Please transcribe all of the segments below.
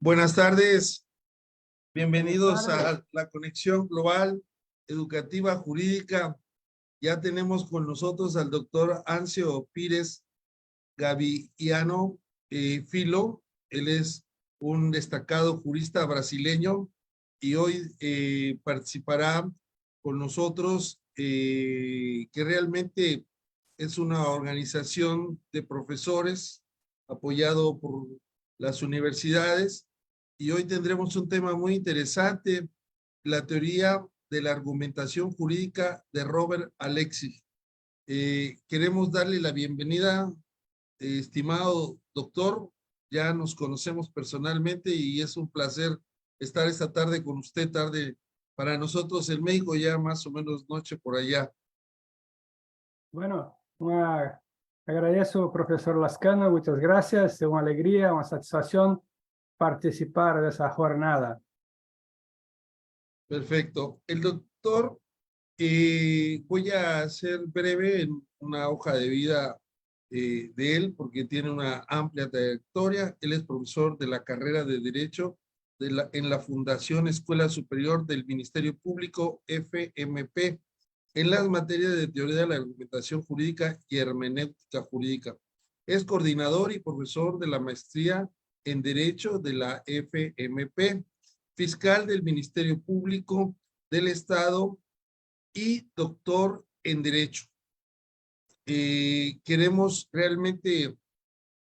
Buenas tardes, bienvenidos Buenas tardes. a la Conexión Global Educativa Jurídica. Ya tenemos con nosotros al doctor Ancio Pires Gaviano Filo. Él es un destacado jurista brasileño y hoy participará con nosotros, que realmente es una organización de profesores apoyado por las universidades. Y hoy tendremos un tema muy interesante, la teoría de la argumentación jurídica de Robert Alexis. Queremos darle la bienvenida, estimado doctor. Ya nos conocemos personalmente y es un placer estar esta tarde con usted, tarde para nosotros en México, ya más o menos noche por allá. Bueno, agradezco, profesor Lascano, muchas gracias. Es una alegría, una satisfacción participar de esa jornada. Perfecto. El doctor, voy a ser breve en una hoja de vida de él, porque tiene una amplia trayectoria. Él es profesor de la carrera de Derecho en la Fundación Escuela Superior del Ministerio Público, FMP, en las materias de teoría de la argumentación jurídica y hermenéutica jurídica. Es coordinador y profesor de la maestría en Derecho de la FMP, fiscal del Ministerio Público del Estado y doctor en Derecho. Queremos realmente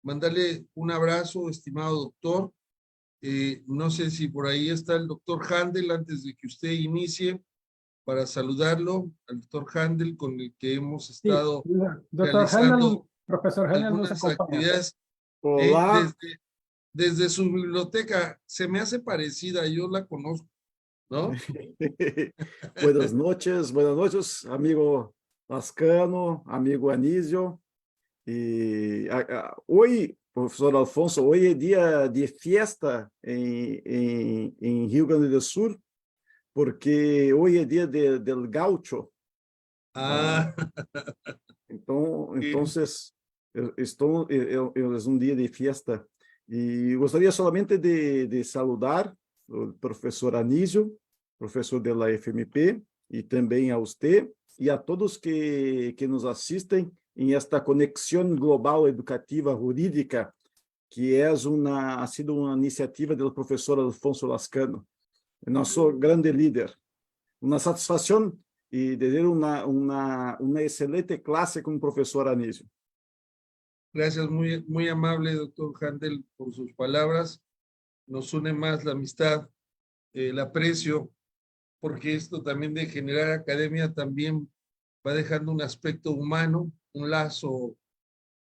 mandarle un abrazo, estimado doctor. No sé si por ahí está el doctor Handel antes de que usted inicie, para saludarlo, al doctor Handel, con el que hemos Sí, estado doctor Handel, realizando profesor Handel nos algunas acompaña. actividades Olá, desde su biblioteca. Se me hace parecida, yo la conozco, ¿no? buenas noches, amigo Lascano, amigo Anísio. Hoje, professor Alfonso, hoje é dia de festa em Rio Grande do Sul, porque hoje é dia del gaucho. Ah, Então, é um dia de festa. E gostaria solamente de saludar o professor Anísio, professor da FMP, e também a você e a todos que nos assistem em esta conexão global educativa jurídica, que ha sido uma iniciativa do professor Alfonso Lascano, nosso grande líder. Uma satisfação y de dar una excelente clase con el profesor Anísio. gracias, muy amable, doctor Handel, por sus palabras. Nos une más la amistad, el aprecio, porque esto también de generar academia también va dejando un aspecto humano, un lazo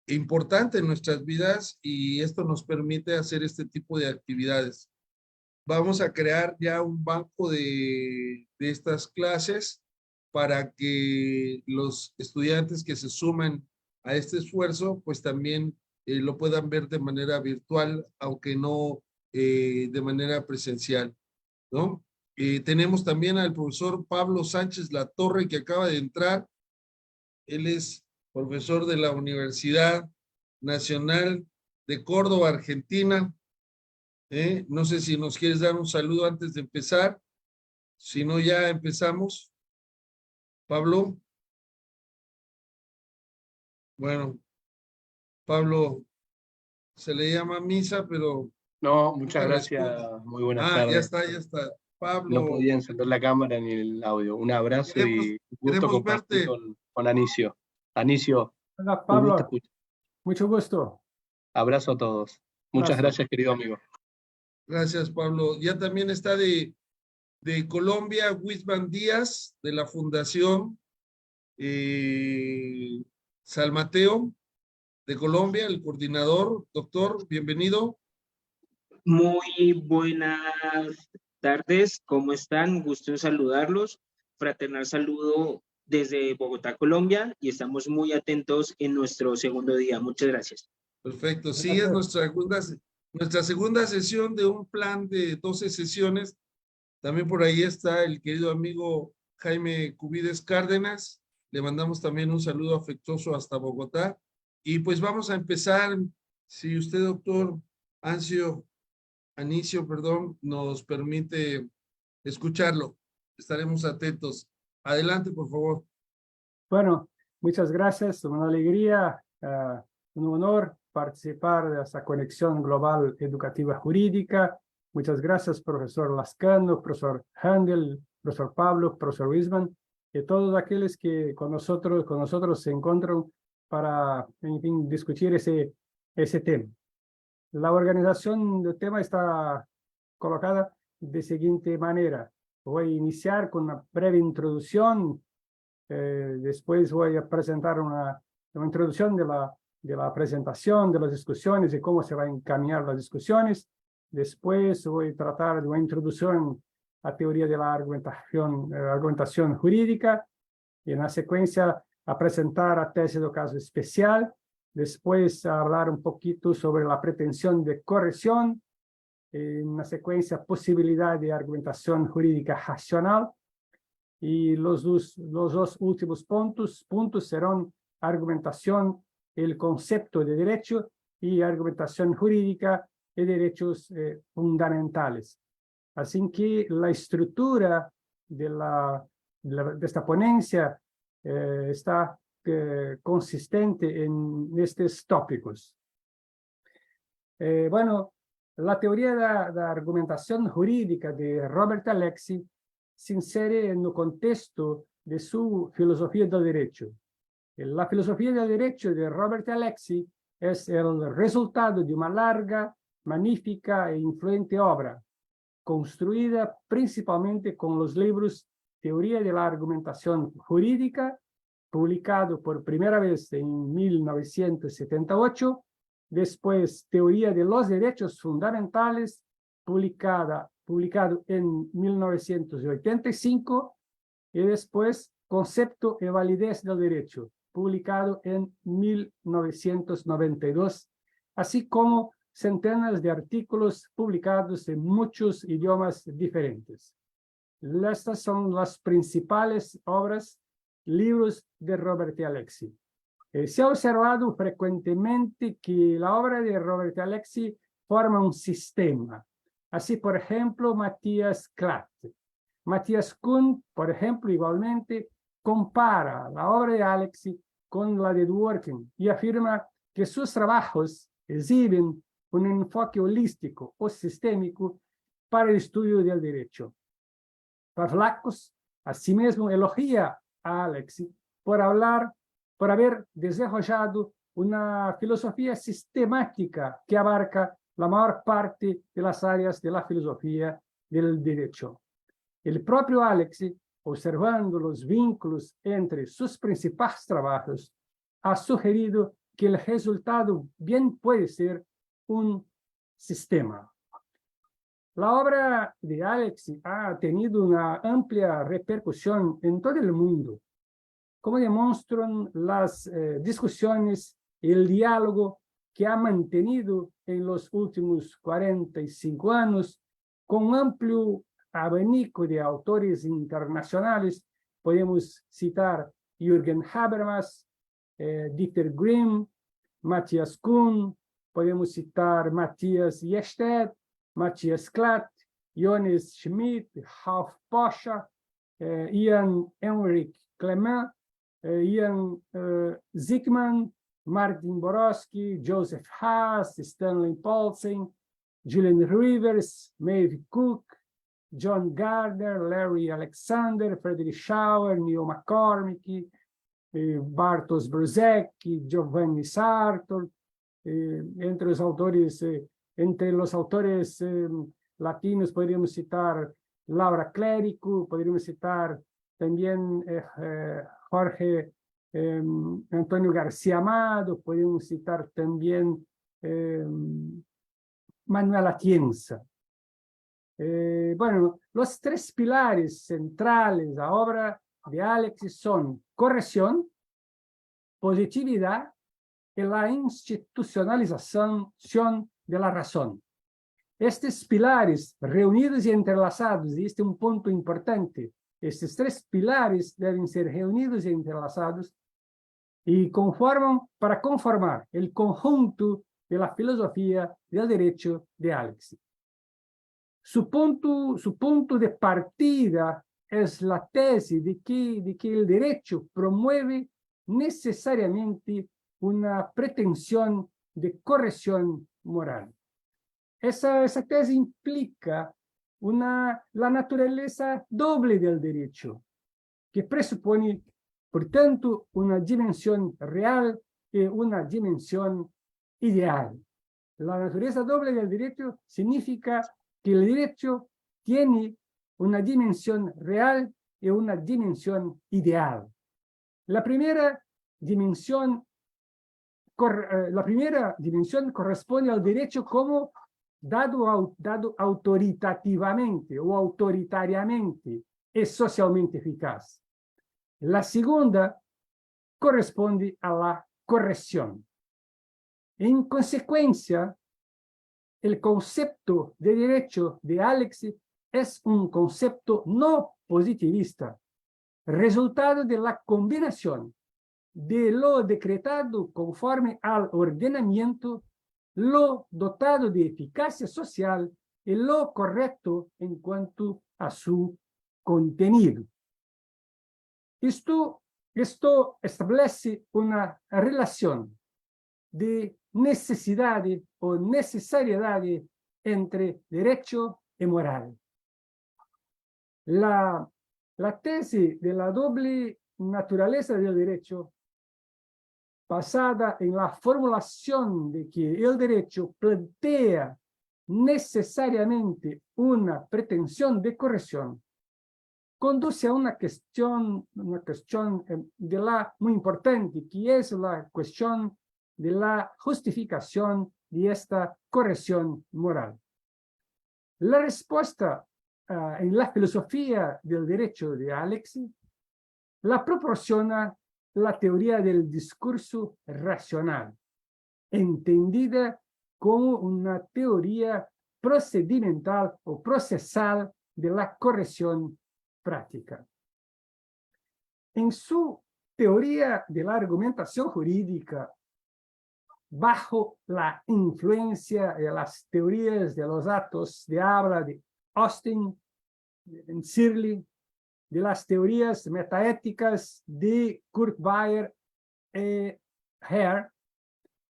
importante en nuestras vidas, y esto nos permite hacer este tipo de actividades. Vamos a crear ya un banco de estas clases para que los estudiantes que se sumen a este esfuerzo, pues también lo puedan ver de manera virtual, aunque no de manera presencial, ¿no? Tenemos también al profesor Pablo Sánchez Latorre, que acaba de entrar. Él es profesor de la Universidad Nacional de Córdoba, Argentina. No sé si nos quieres dar un saludo antes de empezar. Si no, ya empezamos. Pablo. Bueno, Pablo, se le llama misa, pero No, muchas nunca gracias. responde. Muy buenas Ah, ya tardes. está, ya está. Pablo, No podía encender la cámara ni el audio. Un abrazo y un gusto queremos compartir verte. con Anísio. Anísio, Hola, un gusto Pablo, escuchar. mucho gusto. Abrazo a todos. Muchas Abrazo. gracias, querido amigo. Gracias, Pablo. Ya también está de Colombia, Wisman Díaz, de la Fundación San Mateo, de Colombia, el coordinador. Doctor, bienvenido. Muy buenas tardes, ¿cómo están? Gusto en saludarlos. Fraternal saludo desde Bogotá, Colombia, y estamos muy atentos en nuestro segundo día. Muchas gracias. Perfecto. Sí, es nuestra segunda sesión de un plan de 12 sesiones. También por ahí está el querido amigo Jaime Cubides Cárdenas. Le mandamos también un saludo afectuoso hasta Bogotá. Y pues vamos a empezar. Si usted, doctor Ancio Anicio, perdón, nos permite escucharlo. Estaremos atentos. Adelante, por favor. Bueno, muchas gracias. Una alegría, un honor participar de esta conexión global educativa jurídica. Muchas gracias, profesor Lascano, profesor Handel, profesor Pablo, profesor Wisman, y todos aquellos que con nosotros se encuentran para, en fin, discutir ese tema. La organización del tema está colocada de siguiente manera. Voy a iniciar con una breve introducción. Después voy a presentar una introducción de la presentación, de las discusiones y cómo se van a encaminar las discusiones. Después voy a tratar de una introducción a teoría de la argumentación jurídica y en la secuencia a presentar a tesis de caso especial. Después a hablar un poquito sobre la pretensión de corrección. En la secuencia posibilidad de argumentación jurídica racional. Y los dos últimos puntos serán argumentación, el concepto de derecho y argumentación jurídica y derechos fundamentales. Así que la estructura de esta ponencia está consistente en estos tópicos. Bueno, la teoría de argumentación jurídica de Robert Alexy se insere en el contexto de su filosofía del derecho. La filosofía del derecho de Robert Alexy es el resultado de una larga, magnífica e influyente obra, construida principalmente con los libros Teoría de la Argumentación Jurídica, publicado por primera vez en 1978, después Teoría de los Derechos Fundamentales, publicado en 1985, y después Concepto y Validez del Derecho, publicado en 1992, así como centenas de artículos publicados en muchos idiomas diferentes. Estas son las principales obras, libros de Robert Alexy. Se ha observado frecuentemente que la obra de Robert Alexy forma un sistema. Así, por ejemplo, Matthias Klatt. Matthias Kuhn, por ejemplo, igualmente, compara la obra de Alexy con la de Dworkin y afirma que sus trabajos exhiben un enfoque holístico o sistémico para el estudio del derecho. Pavlakos, asimismo, elogia a Alexy por haber desarrollado una filosofía sistemática que abarca la mayor parte de las áreas de la filosofía del derecho. El propio Alexy, observando los vínculos entre sus principales trabajos, ha sugerido que el resultado bien puede ser un sistema. La obra de Alexy ha tenido una amplia repercusión en todo el mundo, como demuestran las discusiones y el diálogo que ha mantenido en los últimos 45 años con un amplio abanico de autores internacionales. Podemos citar Jürgen Habermas, Dieter Grimm, Matthias Kuhn, podemos citar Matthias Jested, Matthias Klatt, Johannes Schmidt, Ralf Poscher, Ian Henrik Clement, Ian Zickman, Martin Borowski, Joseph Haas, Stanley Paulsen, Julian Rivers, Maeve Cook, John Gardner, Larry Alexander, Frederick Schauer, Neil McCormick, Bartosz Brzezinski, Giovanni Sartor, entre los autores latinos podríamos citar Laura Clérico, podríamos citar también Jorge Antonio García Amado, podemos citar también Manuel Atienza. Bueno, los tres pilares centrales de la obra de Alexy son corrección, positividad y la institucionalización de la razón. Estos pilares reunidos y entrelazados, y este es un punto importante, estos tres pilares deben ser reunidos y entrelazados y para conformar el conjunto de la filosofía del derecho de Alexy. Su punto de partida es la tesis de que el derecho promueve necesariamente una pretensión de corrección moral. Esa tesis implica la naturaleza doble del derecho, que presupone, por tanto, una dimensión real y una dimensión ideal. La naturaleza doble del derecho significa que el derecho tiene una dimensión real y una dimensión ideal. La primera dimensión corresponde al derecho como dado autoritativamente o autoritariamente y socialmente eficaz. La segunda corresponde a la corrección. En consecuencia, el concepto de derecho de Alex es un concepto no positivista, resultado de la combinación de lo decretado conforme al ordenamiento, lo dotado de eficacia social y lo correcto en cuanto a su contenido. Esto establece una relación de necesidad o necesariedad entre derecho y moral. La tesis de la doble naturaleza del derecho, basada en la formulación de que el derecho plantea necesariamente una pretensión de corrección, conduce a una cuestión muy importante, que es la cuestión de la justificación de esta corrección moral. La respuesta en la filosofía del derecho de Alex la proporciona la teoría del discurso racional, entendida como una teoría procedimental o procesal de la corrección práctica. En su teoría de la argumentación jurídica, bajo la influencia de las teorías de los actos de habla de Austin, de Searle, de las teorías metaéticas de Kurt Weill y Hare,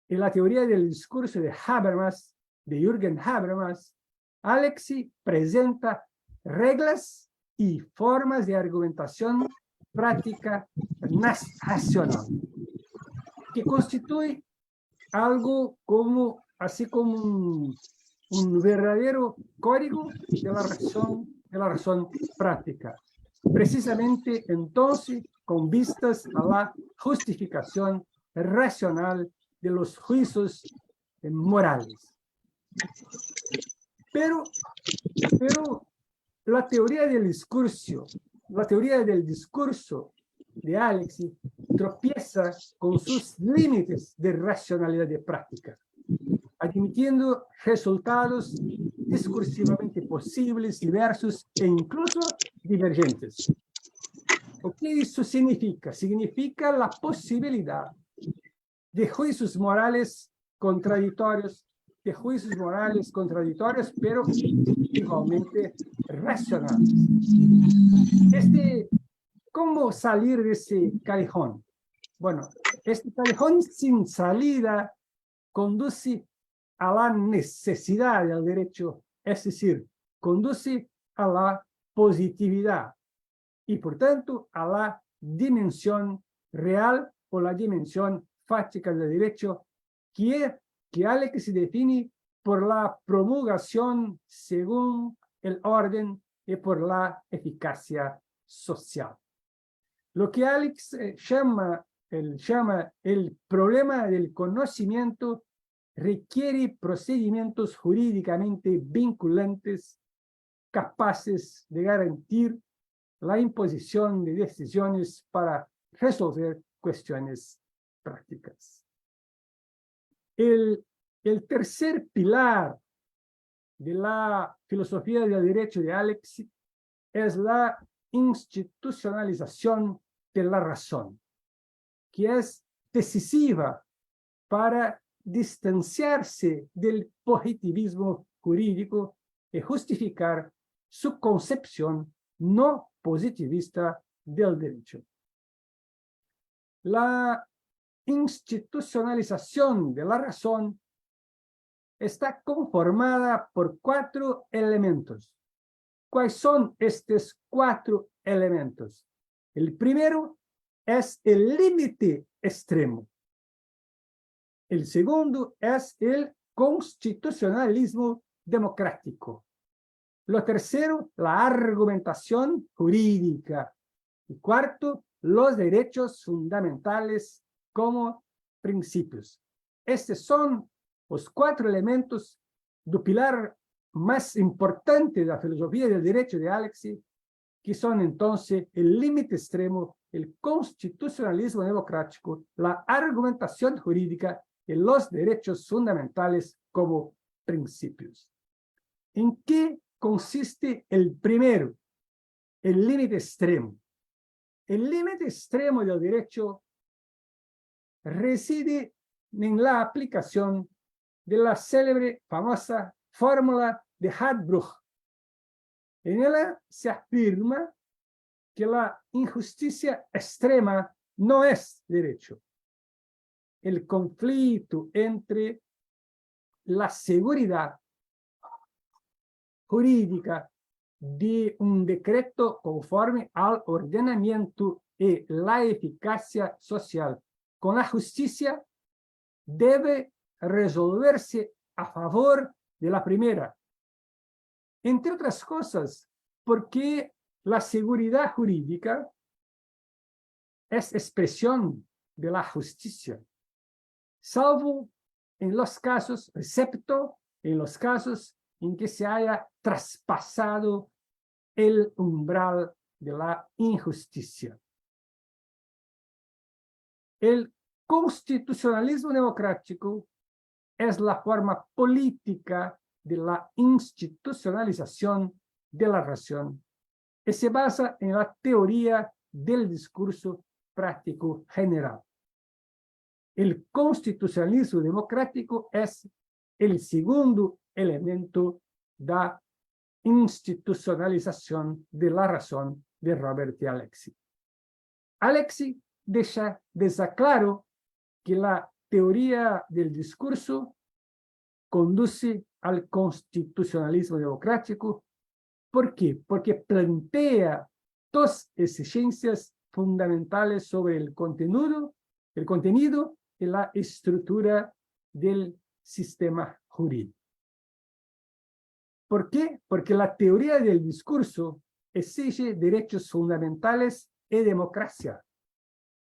y la teoría del discurso de Habermas, de Jürgen Habermas, Alex presenta reglas y formas de argumentación práctica racional, que constituye algo así como un verdadero código de la razón práctica. Precisamente entonces, con vistas a la justificación racional de los juicios morales. Pero la teoría del discurso de Alex tropieza con sus límites de racionalidad de práctica, admitiendo resultados discursivamente posibles, diversos e incluso divergentes. ¿Qué eso significa? Significa la posibilidad de juicios morales contradictorios, pero igualmente racionales. ¿Cómo salir de ese callejón? Bueno, este callejón sin salida conduce a la necesidad del derecho, es decir, conduce a la positividad y, por tanto, a la dimensión real o la dimensión fáctica del derecho, que Alex se define por la promulgación según el orden y por la eficacia social. Lo que Alex llama el problema del conocimiento requiere procedimientos jurídicamente vinculantes capaces de garantir la imposición de decisiones para resolver cuestiones prácticas. El tercer pilar de la filosofía del derecho de Alex es la institucionalización de la razón, que es decisiva para distanciarse del positivismo jurídico y justificar su concepción no positivista del derecho. La institucionalización de la razón está conformada por 4 elementos. ¿Cuáles son estos 4 elementos? El primero es el límite extremo. El segundo es el constitucionalismo democrático. Lo tercero, la argumentación jurídica. Y cuarto, los derechos fundamentales como principios. Estos son los 4 elementos del pilar más importante de la filosofía del derecho de Alexis, que son entonces el límite extremo, el constitucionalismo democrático, la argumentación jurídica y los derechos fundamentales como principios. ¿En qué consiste el primero? El límite extremo. El límite extremo del derecho reside en la aplicación de la célebre famosa fórmula de Hadbruch. En ella se afirma que la injusticia extrema no es derecho. El conflicto entre la seguridad jurídica de un decreto conforme al ordenamiento y la eficacia social con la justicia debe resolverse a favor de la primera. Entre otras cosas, porque la seguridad jurídica es expresión de la justicia, salvo en los casos, excepto en los casos en que se haya traspasado el umbral de la injusticia. El constitucionalismo democrático es la forma política de la institucionalización de la razón y se basa en la teoría del discurso práctico general. El constitucionalismo democrático es el segundo elemento de la institucionalización de la razón de Robert y Alexis. Alexis deja claro que la teoría del discurso conduce al constitucionalismo democrático. ¿Por qué? Porque plantea 2 exigencias fundamentales sobre el contenido y la estructura del sistema jurídico. ¿Por qué? Porque la teoría del discurso exige derechos fundamentales y democracia.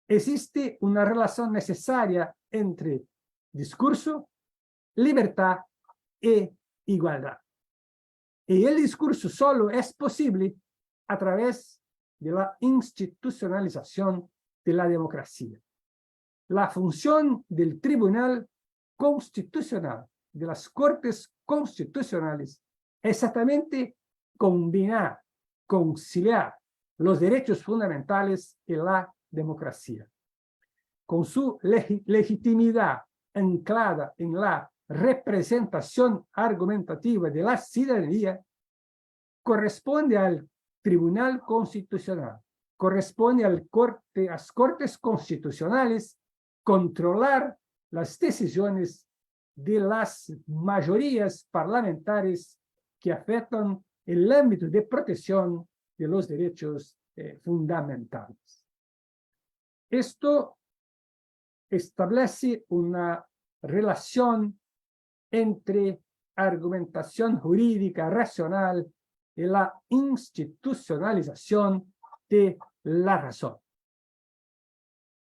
Existe una relación necesaria entre discurso, libertad e igualdad. Y el discurso solo es posible a través de la institucionalización de la democracia. La función del Tribunal Constitucional, de las Cortes Constitucionales, es exactamente combinar, conciliar los derechos fundamentales y la democracia. Con su legitimidad anclada en la representación argumentativa de la ciudadanía, corresponde al Tribunal Constitucional, corresponde a las Cortes Constitucionales controlar las decisiones de las mayorías parlamentarias que afectan el ámbito de protección de los derechos fundamentales. Esto establece una relación entre argumentación jurídica racional y la institucionalización de la razón.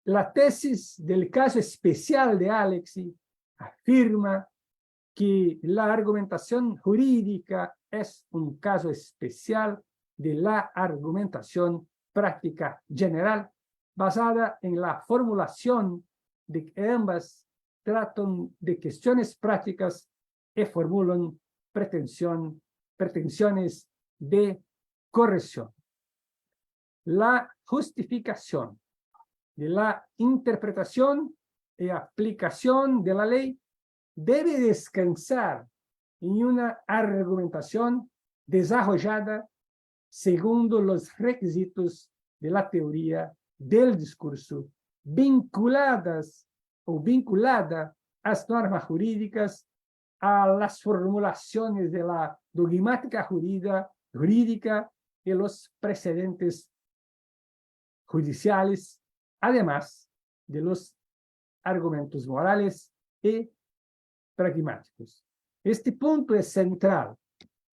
La tesis del caso especial de Alexis afirma que la argumentación jurídica es un caso especial de la argumentación práctica general basada en la formulación de que ambas tratan de cuestiones prácticas y formulan pretensiones de corrección. La justificación de la interpretación y aplicación de la ley debe descansar en una argumentación desarrollada segundo los requisitos de la teoría del discurso, vinculadas o vinculada a las normas jurídicas, a las formulaciones de la dogmática jurídica y los precedentes judiciales, además de los argumentos morales y pragmáticos. Este punto es central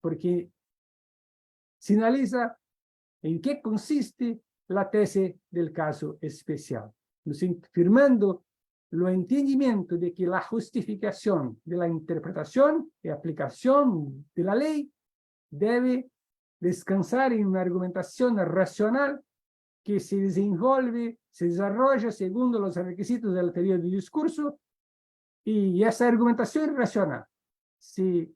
porque sinaliza en qué consiste la tesis del caso especial, firmando el entendimiento de que la justificación de la interpretación y aplicación de la ley debe descansar en una argumentación racional que se desenvolve, se desarrolla según los requisitos de la teoría del discurso, y esa argumentación racional se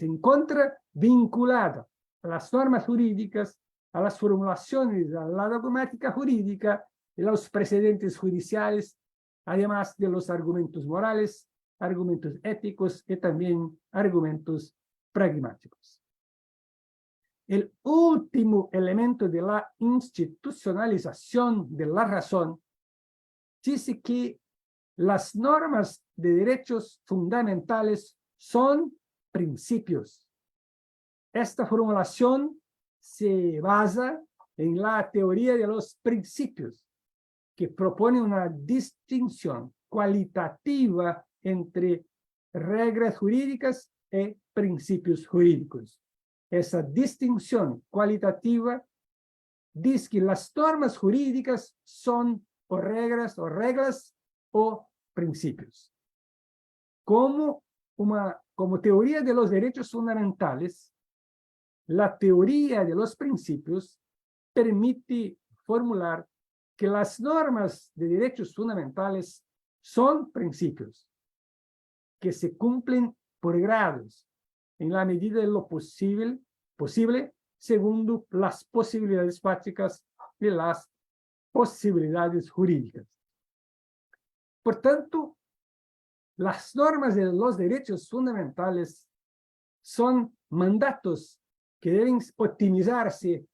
encuentra vinculada a las normas jurídicas, a las formulaciones, a la dogmática jurídica y los precedentes judiciales, además de los argumentos morales, argumentos éticos y también argumentos pragmáticos. El último elemento de la institucionalización de la razón dice que las normas de derechos fundamentales son principios. Esta formulación se basa en la teoría de los principios, que propone una distinción cualitativa entre reglas jurídicas y principios jurídicos. Esa distinción cualitativa dice que las normas jurídicas son o reglas o principios. Como teoría de los derechos fundamentales, la teoría de los principios permite formular que las normas de derechos fundamentales son principios que se cumplen por grados en la medida de lo posible según las posibilidades prácticas y las posibilidades jurídicas. Por tanto, las normas de los derechos fundamentales son mandatos que deben optimizarse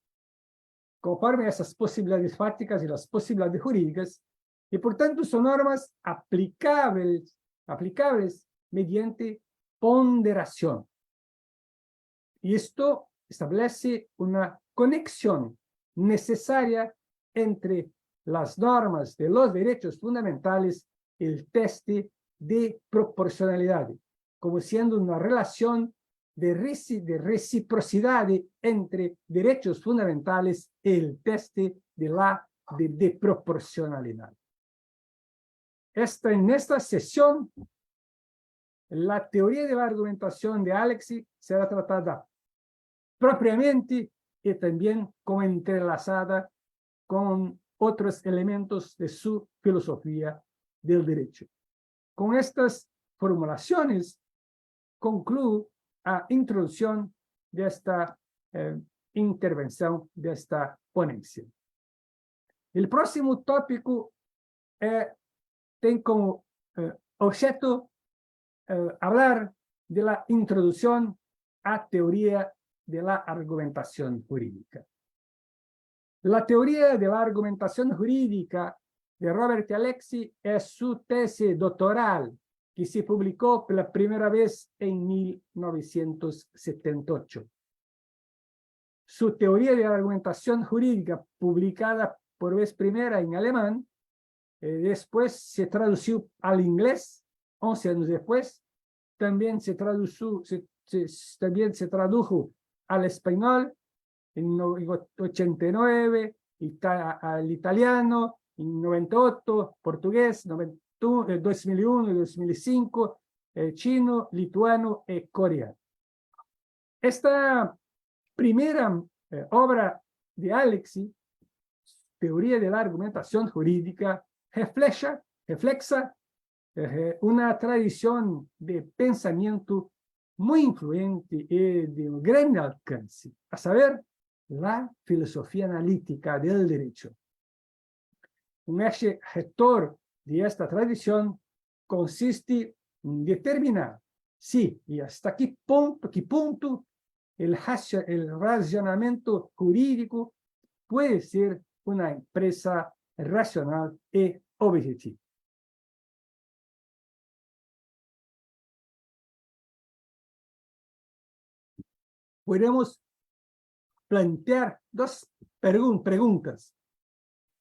conforme a esas posibilidades fácticas y las posibilidades jurídicas, y por tanto son normas aplicables mediante ponderación. Y esto establece una conexión necesaria entre las normas de los derechos fundamentales y el test de proporcionalidad, como siendo una relación de reciprocidad entre derechos fundamentales y el test de proporcionalidad. En esta sesión, la teoría de la argumentación de Alexis será tratada propiamente y también como entrelazada con otros elementos de su filosofía del derecho. Con estas formulaciones, concluyo la introducción de esta intervención, de esta ponencia. El próximo tópico tiene como objeto hablar de la introducción a teoría de la argumentación jurídica. La teoría de la argumentación jurídica de Robert Alexis es su tesis doctoral, que se publicó por la primera vez en 1978. Su teoría de la argumentación jurídica, publicada por vez primera en alemán, después se tradució al inglés, 11 años después, también se tradujo al español en 89, al italiano en 98, portugués 2001 y 2005, chino, lituano y coreano. Esta primera obra de Alexis, Teoría de la Argumentación Jurídica, refleja una tradición de pensamiento muy influente y de un gran alcance, a saber, la filosofía analítica del derecho. Un eje rector de esta tradición consiste en determinar sí, y hasta qué punto el razonamiento jurídico puede ser una empresa racional y objetiva. Podemos plantear dos preguntas.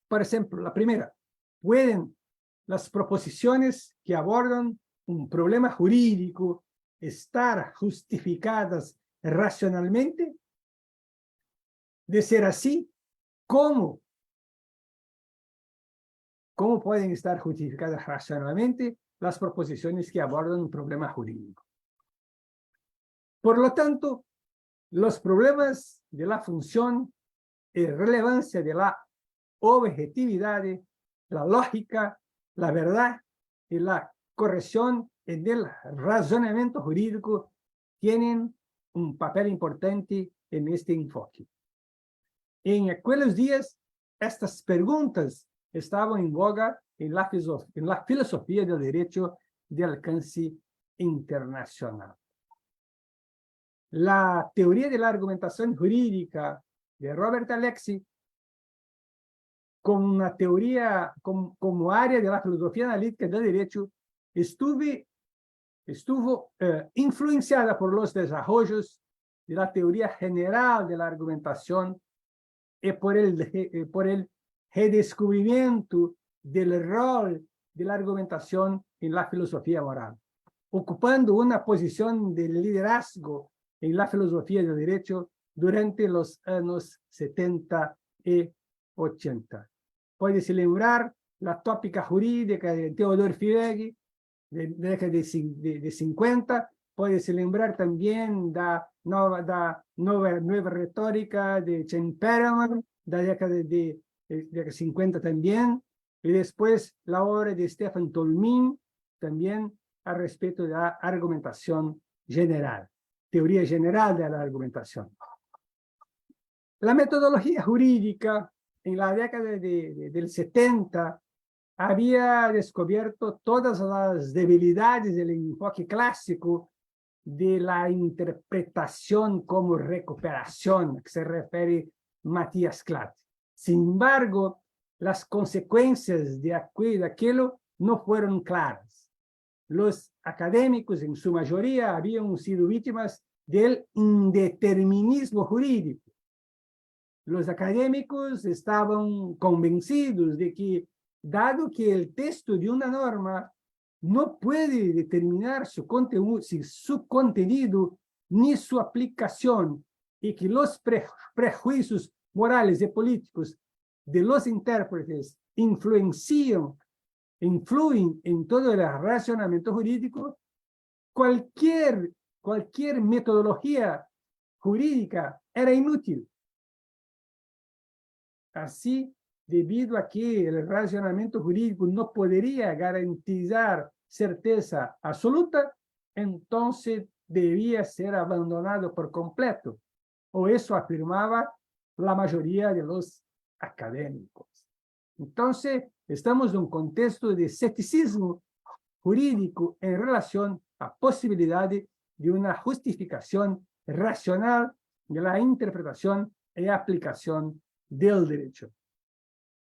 Por ejemplo, la primera, ¿pueden las proposiciones que abordan un problema jurídico estar justificadas racionalmente? De ser así, ¿cómo pueden estar justificadas racionalmente las proposiciones que abordan un problema jurídico? Por lo tanto, los problemas de la función y relevancia de la objetividad, la lógica, la verdad y la corrección del razonamiento jurídico tienen un papel importante en este enfoque. En aquellos días, estas preguntas estaban en boga en la filosofía del derecho de alcance internacional. La teoría de la argumentación jurídica de Robert Alexy, como una teoría, como área de la filosofía analítica del derecho, estuvo influenciada por los desarrollos de la teoría general de la argumentación y por el redescubrimiento del rol de la argumentación en la filosofía moral, ocupando una posición de liderazgo en la filosofía del derecho durante los años 70 y 80. Puede-se lembrar la tópica jurídica de Theodor Fiege, de la década de 50, puede-se lembrar también da nueva retórica de Chen Perelman, de la década de 50 también, y después la obra de Stefan Tolmin, también al respecto de la argumentación general, teoría general de la argumentación. La metodología jurídica en la década del 70 había descubierto todas las debilidades del enfoque clásico de la interpretación como recuperación, a que se refiere Matías Klatt. Sin embargo, las consecuencias de aquello no fueron claras. Los académicos, en su mayoría, habían sido víctimas del indeterminismo jurídico. Los académicos estaban convencidos de que, dado que el texto de una norma no puede determinar su contenido ni su aplicación, y que los prejuicios morales y políticos de los intérpretes influyen en todo el razonamiento jurídico, cualquier metodología jurídica era inútil. Así, debido a que el razonamiento jurídico no podría garantizar certeza absoluta, entonces debía ser abandonado por completo, o eso afirmaba la mayoría de los académicos. Entonces, estamos en un contexto de escepticismo jurídico en relación a la posibilidad de una justificación racional de la interpretación y aplicación del derecho.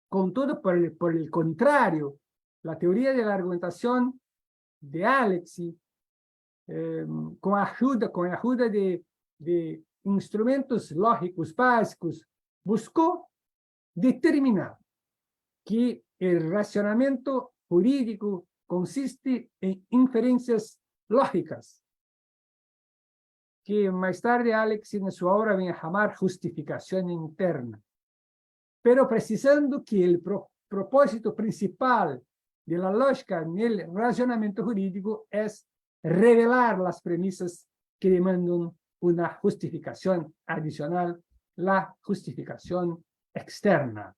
Con todo, por el contrario, la teoría de la argumentación de Alexy, con ayuda de instrumentos lógicos básicos, buscó determinar que el razonamiento jurídico consiste en inferencias lógicas, que más tarde Alexy en su obra viene a llamar justificación interna, pero precisando que el propósito principal de la lógica en el razonamiento jurídico es revelar las premisas que demandan una justificación adicional, la justificación externa.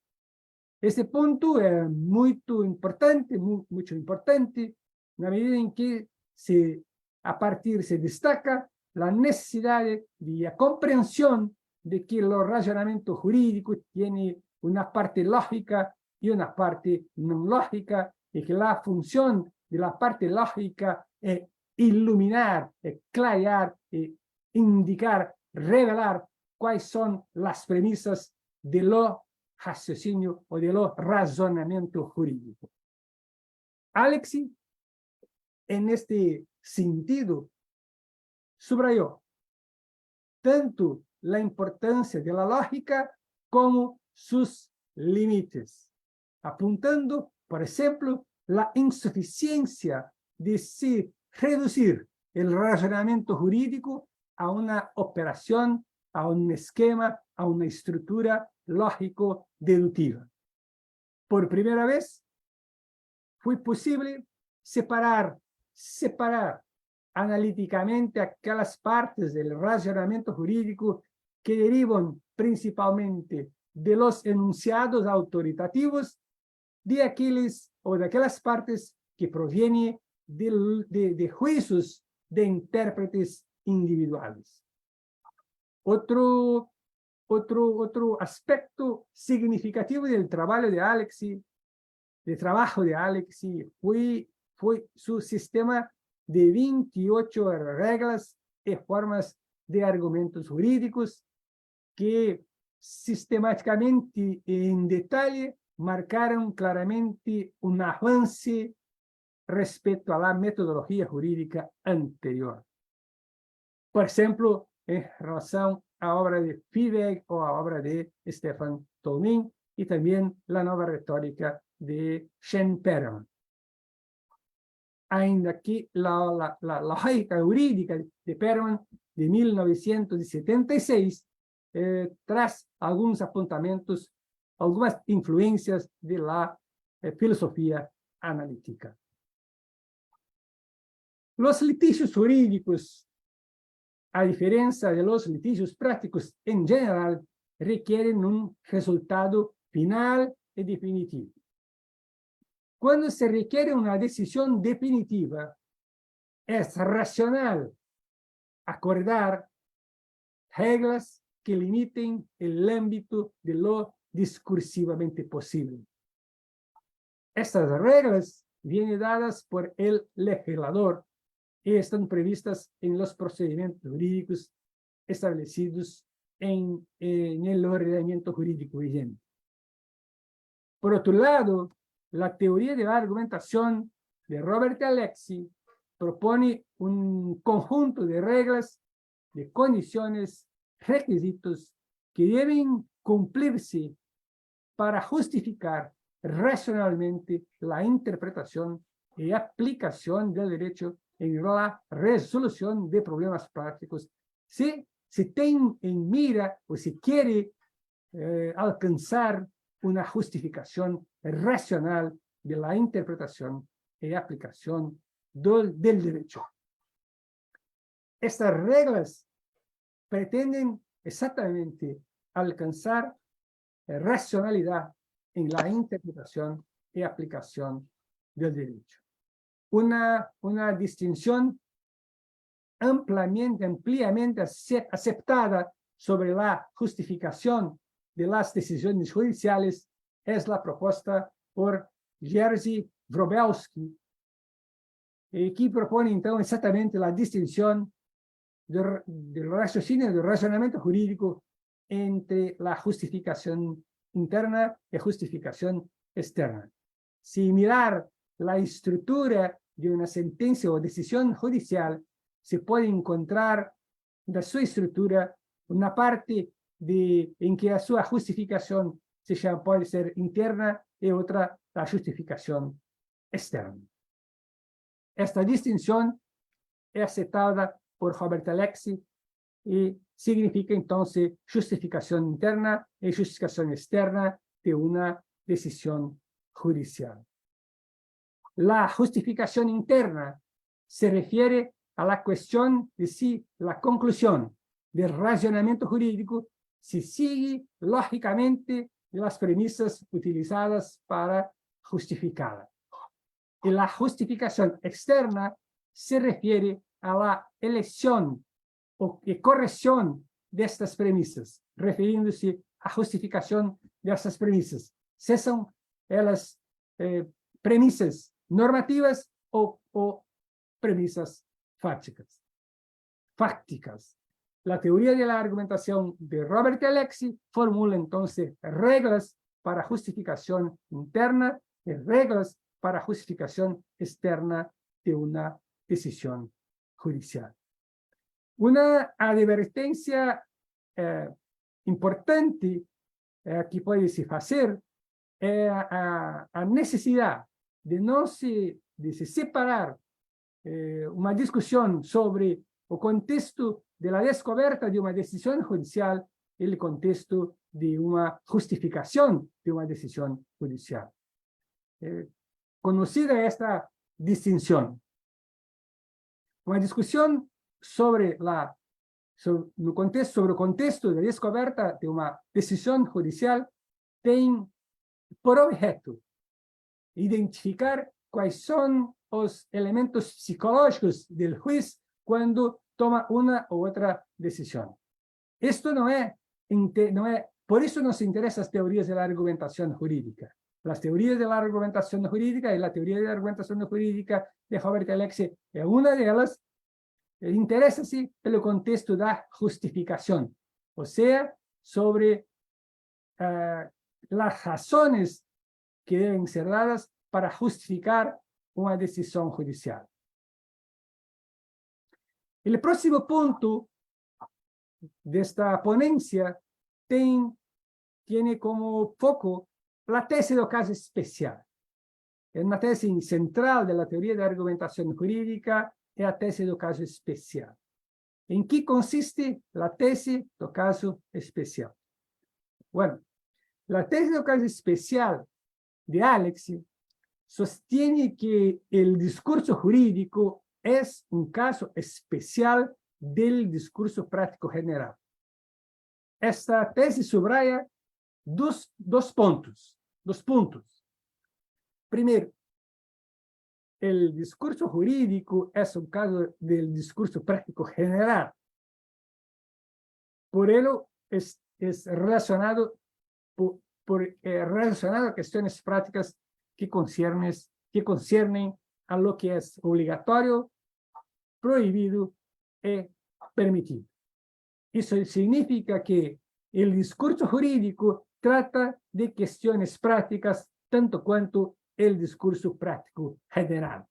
Este punto es muy importante, mucho importante, en la medida en que se destaca la necesidad de la comprensión de que el razonamiento jurídico tiene una parte lógica y una parte no lógica, y que la función de la parte lógica es iluminar, clarear, indicar, revelar cuáles son las premisas de lo raciocinio o de lo razonamiento jurídico. Alexis, en este sentido, subrayó tanto la importancia de la lógica como sus límites, apuntando, por ejemplo, la insuficiencia de se reducir el razonamiento jurídico a una operación, a un esquema, a una estructura lógico-deductiva. Por primera vez, fue posible separar analíticamente aquellas partes del razonamiento jurídico que derivan principalmente de los enunciados autoritativos de aquellas partes que provienen de juicios de intérpretes individuales. Otro aspecto significativo del trabajo de Alexis fue su sistema de 28 reglas y formas de argumentos jurídicos que sistemáticamente y en detalle marcaron claramente un avance respecto a la metodología jurídica anterior. Por ejemplo, en relación a la obra de Fiebig o a la obra de Stefan Tolmin y también la nueva retórica de Shen Perelman. Ainda que la lógica jurídica de Perelman de 1976 tras algunos apuntamientos, algunas influencias de la filosofía analítica. Los litigios jurídicos, a diferencia de los litigios prácticos en general, requieren un resultado final y definitivo. Cuando se requiere una decisión definitiva, es racional acordar reglas que limiten el ámbito de lo discursivamente posible. Estas reglas vienen dadas por el legislador y están previstas en los procedimientos jurídicos establecidos en el ordenamiento jurídico vigente. Por otro lado, la teoría de la argumentación de Robert Alexis propone un conjunto de reglas, de condiciones, requisitos que deben cumplirse para justificar racionalmente la interpretación y aplicación del derecho en la resolución de problemas prácticos. Si se tiene en mira o se quiere alcanzar una justificación racional de la interpretación y aplicación del derecho. Estas reglas pretenden exactamente alcanzar racionalidad en la interpretación y aplicación del derecho. Una distinción ampliamente aceptada sobre la justificación de las decisiones judiciales es la propuesta por Jerzy Wróblewski, que propone entonces exactamente la distinción del raciocinio, del razonamiento jurídico entre la justificación interna y justificación externa. Si mirar la estructura de una sentencia o decisión judicial, se puede encontrar en su estructura una parte en que su justificación puede ser interna y otra la justificación externa. Esta distinción es aceptada por Robert Alexis y significa entonces justificación interna y justificación externa de una decisión judicial. La justificación interna se refiere a la cuestión de si la conclusión del razonamiento jurídico se sigue lógicamente de las premisas utilizadas para justificarla. Y la justificación externa se refiere a la elección o corrección de estas premisas, refiriéndose a justificación de estas premisas. Si son las premisas normativas o premisas fácticas. La teoría de la argumentación de Robert Alexy formula entonces reglas para justificación interna y reglas para justificación externa de una decisión judicial. Una advertencia importante que puede se hacer es a necesidad de se separar una discusión sobre el contexto de la descoberta de una decisión judicial y el contexto de una justificación de una decisión judicial. Conocida esta distinción. Una discusión sobre el contexto de descoberta de una decisión judicial tiene por objeto identificar cuáles son los elementos psicológicos del juez cuando toma una u otra decisión. Esto no es, por eso nos interesan las teorías de la argumentación jurídica. Las teorías de la argumentación jurídica y la teoría de la argumentación jurídica de Robert Alexy es una de ellas. Interesa-se pelo contexto da justificación, o sea, sobre las razones que deben ser dadas para justificar una decisión judicial. El próximo punto de esta ponencia tiene como foco la tesis del caso especial. Es una tesis central de la teoría de argumentación jurídica e a tese do caso especial. Em que consiste a tese do caso especial? Bueno, a tese do caso especial de Alexy sostiene que o discurso jurídico é caso especial del discurso prático general. Esta tese subraya dos pontos. Primeiro, el discurso jurídico es un caso del discurso práctico general. Por ello, es relacionado relacionado a cuestiones prácticas que conciernen a lo que es obligatorio, prohibido y permitido. Eso significa que el discurso jurídico trata de cuestiones prácticas tanto cuanto el discurso práctico general.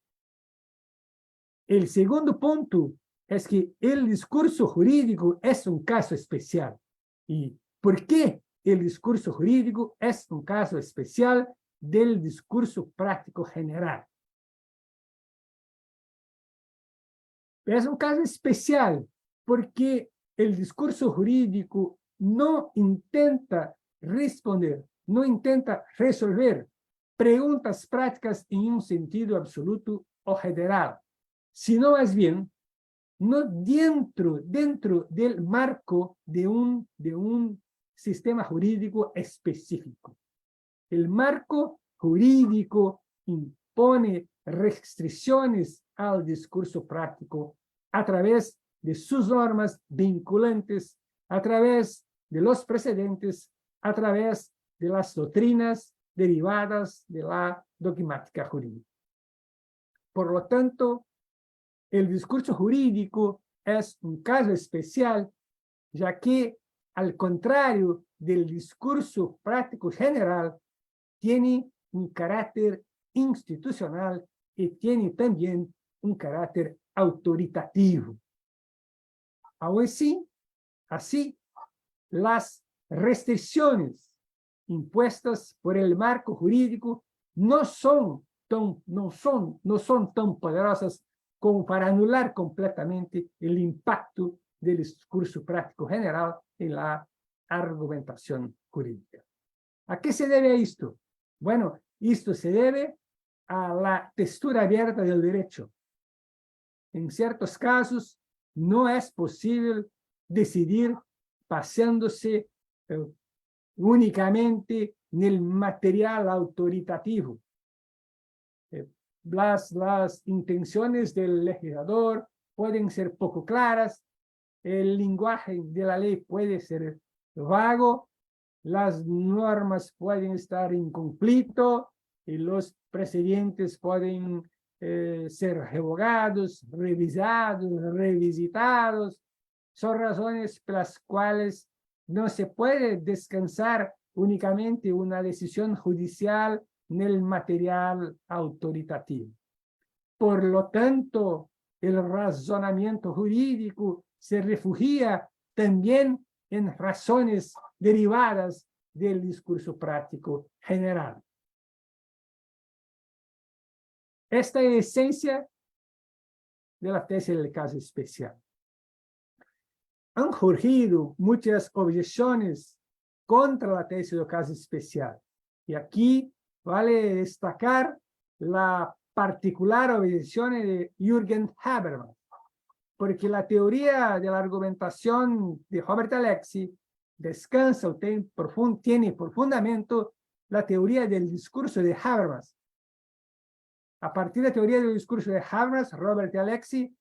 El segundo punto es que el discurso jurídico es un caso especial. ¿Y por qué el discurso jurídico es un caso especial del discurso práctico general? Es un caso especial porque el discurso jurídico no intenta responder, no intenta resolver preguntas prácticas en un sentido absoluto o general, sino más bien no dentro del marco de un sistema jurídico específico. El marco jurídico impone restricciones al discurso práctico a través de sus normas vinculantes, a través de los precedentes, a través de las doctrinas derivadas de la dogmática jurídica. Por lo tanto, el discurso jurídico es un caso especial, ya que, al contrario del discurso práctico general, tiene un carácter institucional y tiene también un carácter autoritativo. Aún así, las restricciones impuestas por el marco jurídico no son tan poderosas como para anular completamente el impacto del discurso práctico general en la argumentación jurídica. ¿A qué se debe esto? Bueno, esto se debe a la textura abierta del derecho. En ciertos casos, no es posible decidir basándose únicamente en el material autoritativo. Las intenciones del legislador pueden ser poco claras, el lenguaje de la ley puede ser vago, las normas pueden estar en conflicto y los precedentes pueden ser revogados, revisados, revisitados. Son razones por las cuales no se puede descansar únicamente una decisión judicial en el material autoritativo. Por lo tanto, el razonamiento jurídico se refugia también en razones derivadas del discurso práctico general. Esta es la esencia de la tesis del caso especial. Han surgido muchas objeciones contra la tesis del caso especial. Y aquí vale destacar la particular objeción de Jürgen Habermas, porque la teoría de la argumentación de Robert Alexy descansa o tiene por fundamento la teoría del discurso de Habermas. A partir de la teoría del discurso de Habermas, Robert Alexy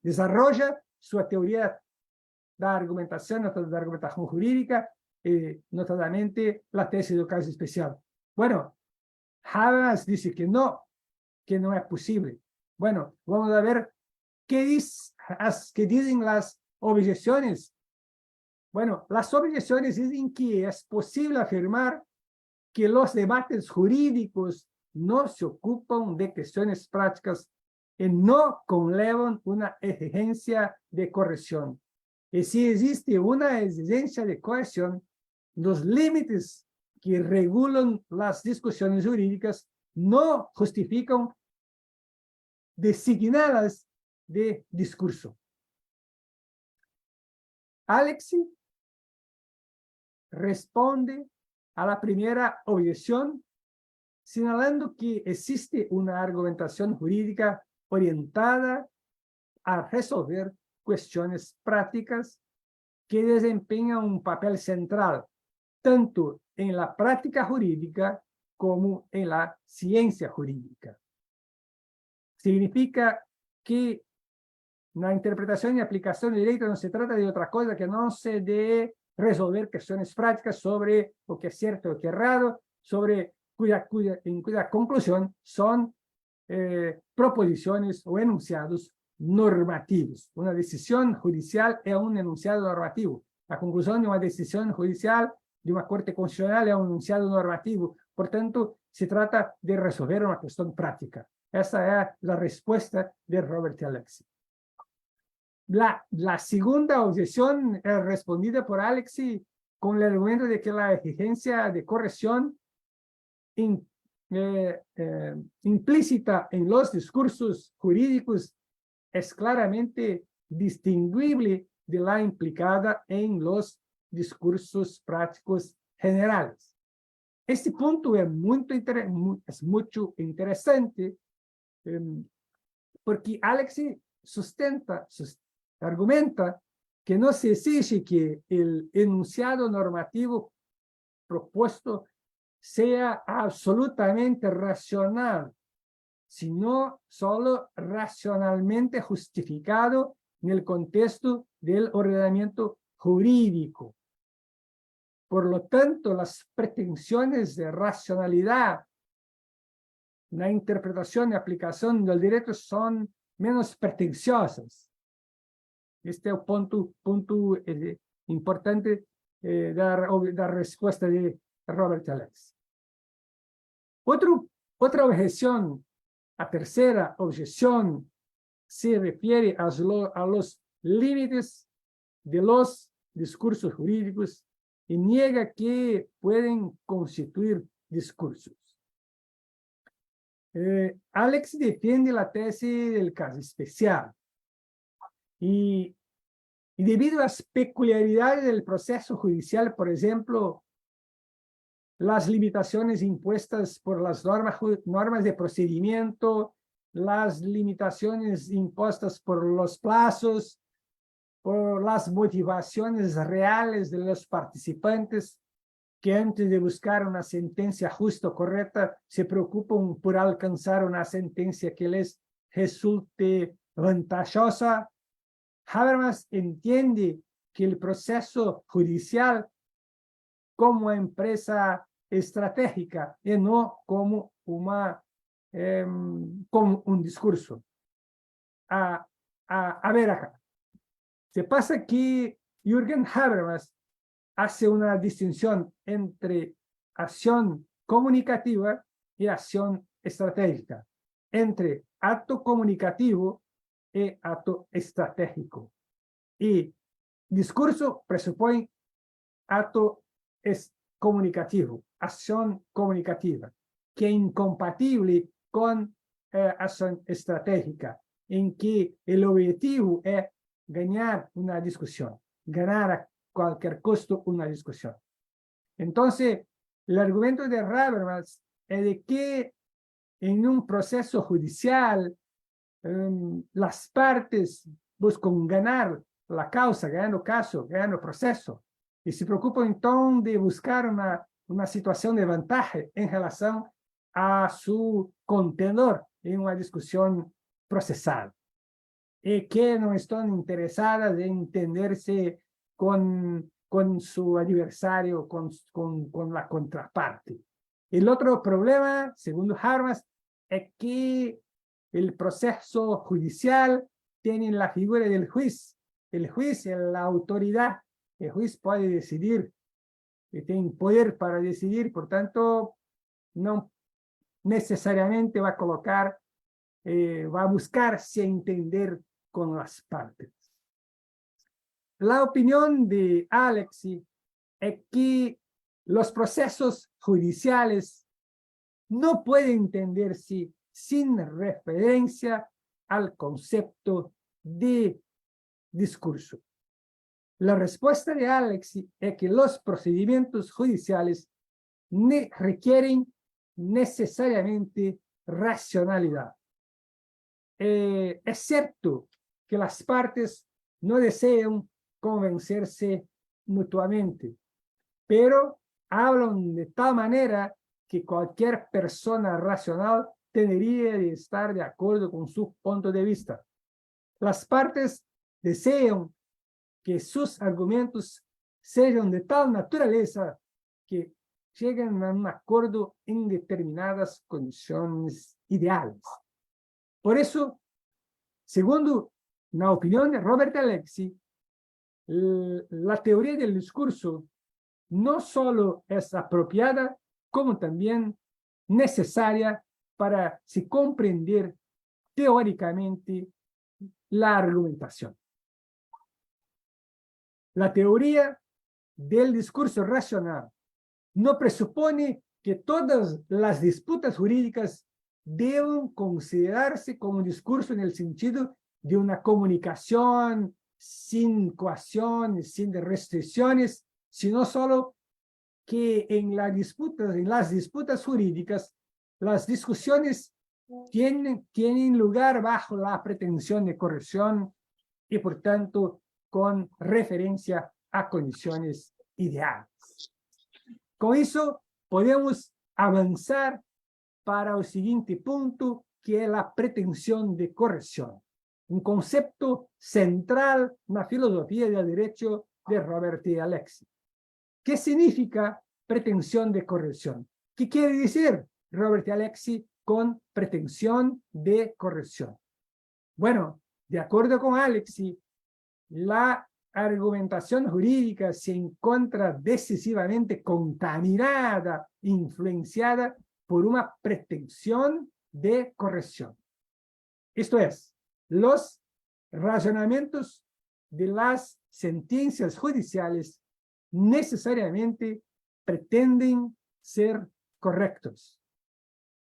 desarrolla su teoría de argumentación jurídica, notadamente la tesis del caso especial. Bueno, Habermas dice que no es posible. Bueno, vamos a ver qué dicen las objeciones. Bueno, las objeciones dicen que es posible afirmar que los debates jurídicos no se ocupan de cuestiones prácticas y no conllevan una exigencia de corrección. Y si existe una exigencia de corrección, los límites que regulan las discusiones jurídicas no justifican designadas de discurso. Alexy responde a la primera objeción señalando que existe una argumentación jurídica orientada a resolver cuestiones prácticas que desempeñan un papel central tanto en la práctica jurídica como en la ciencia jurídica. Significa que la interpretación y aplicación del derecho no se trata de otra cosa que no se de resolver cuestiones prácticas sobre lo que es cierto o que es errado, sobre cuya conclusión son proposiciones o enunciados normativos. Una decisión judicial es un enunciado normativo. La conclusión de una decisión judicial de una corte constitucional es un enunciado normativo. Por tanto, se trata de resolver una cuestión práctica. Esa es la respuesta de Robert Alexy. La segunda objeción es respondida por Alexy con el argumento de que la exigencia de corrección implícita en los discursos jurídicos es claramente distinguible de la implicada en los discursos prácticos generales. Este punto es mucho interesante porque Alexy argumenta que no se exige que el enunciado normativo propuesto sea absolutamente racional, sino solo racionalmente justificado en el contexto del ordenamiento jurídico. Por lo tanto, las pretensiones de racionalidad, la interpretación y aplicación del derecho son menos pretenciosas. Este es un punto importante de la respuesta de Robert Alexy. Otra objeción, la tercera objeción, se refiere a los límites de los discursos jurídicos y niega que pueden constituir discursos. Alexy defiende la tesis del caso especial y debido a las peculiaridades del proceso judicial, por ejemplo, las limitaciones impuestas por las normas de procedimiento, las limitaciones impuestas por los plazos, por las motivaciones reales de los participantes, que antes de buscar una sentencia justa o correcta, se preocupan por alcanzar una sentencia que les resulte ventajosa. Habermas entiende que el proceso judicial como empresa estratégica y no como con un discurso. A ver acá. Se pasa que Jürgen Habermas hace una distinción entre acción comunicativa y acción estratégica, entre acto comunicativo y acto estratégico. Y discurso presupone acto comunicativo, acción comunicativa, que es incompatible con acción estratégica, en que el objetivo es ganar una discusión, ganar a cualquier costo una discusión. Entonces, el argumento de Habermas es de que en un proceso judicial las partes buscan ganar la causa, ganar el caso, ganar el proceso, y se preocupan entonces de buscar una situación de ventaja en relación a su contendor en una discusión procesal, y que no están interesadas en entenderse con su adversario, con la contraparte. El otro problema, según Habermas, es que el proceso judicial tiene la figura del juez. El juez es la autoridad. El juez puede decidir, tiene poder para decidir, por tanto, no necesariamente va a colocar, va a buscar se entender con las partes. La opinión de Alexis es que los procesos judiciales no pueden entenderse sin referencia al concepto de discurso. La respuesta de Alexis es que los procedimientos judiciales requieren necesariamente racionalidad. Es cierto que las partes no desean convencerse mutuamente, pero hablan de tal manera que cualquier persona racional tendría de estar de acuerdo con su punto de vista. Las partes desean que sus argumentos sean de tal naturaleza que lleguen a un acuerdo en determinadas condiciones ideales. Por eso, segundo la opinión de Robert Alexis, la teoría del discurso no solo es apropiada, como también necesaria para se comprender teóricamente la argumentación. La teoría del discurso racional no presupone que todas las disputas jurídicas deben considerarse como un discurso en el sentido de una comunicación sin coacción, sin restricciones, sino solo que en las disputas jurídicas, las discusiones tienen lugar bajo la pretensión de corrección y, por tanto, con referencia a condiciones ideales. Con eso, podemos avanzar para el siguiente punto, que es la pretensión de corrección, un concepto central en la filosofía del derecho de Robert Alexis. ¿Qué significa pretensión de corrección? ¿Qué quiere decir Robert Alexis con pretensión de corrección? Bueno, de acuerdo con Alexis, la argumentación jurídica se encuentra decisivamente contaminada, influenciada por una pretensión de corrección. Esto es, los razonamientos de las sentencias judiciales necesariamente pretenden ser correctos.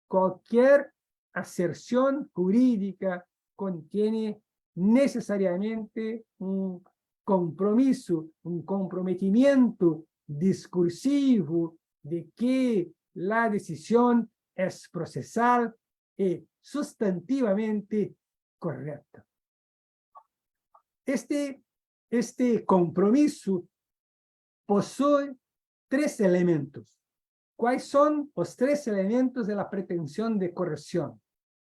Cualquier aserción jurídica contiene necesariamente un compromiso, un comprometimiento discursivo de que la decisión es procesal y sustantivamente correcta. Este compromiso posee tres elementos. ¿Cuáles son los tres elementos de la pretensión de corrección?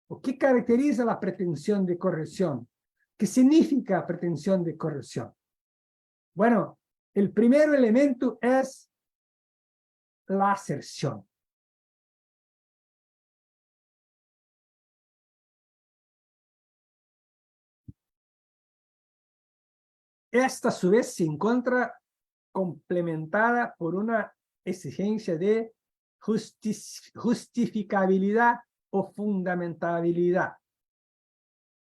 ¿O qué caracteriza la pretensión de corrección? ¿Qué significa pretensión de corrección? Bueno, el primer elemento es la aserción. esta a su vez se encuentra complementada por una exigencia de justificabilidad o fundamentabilidad.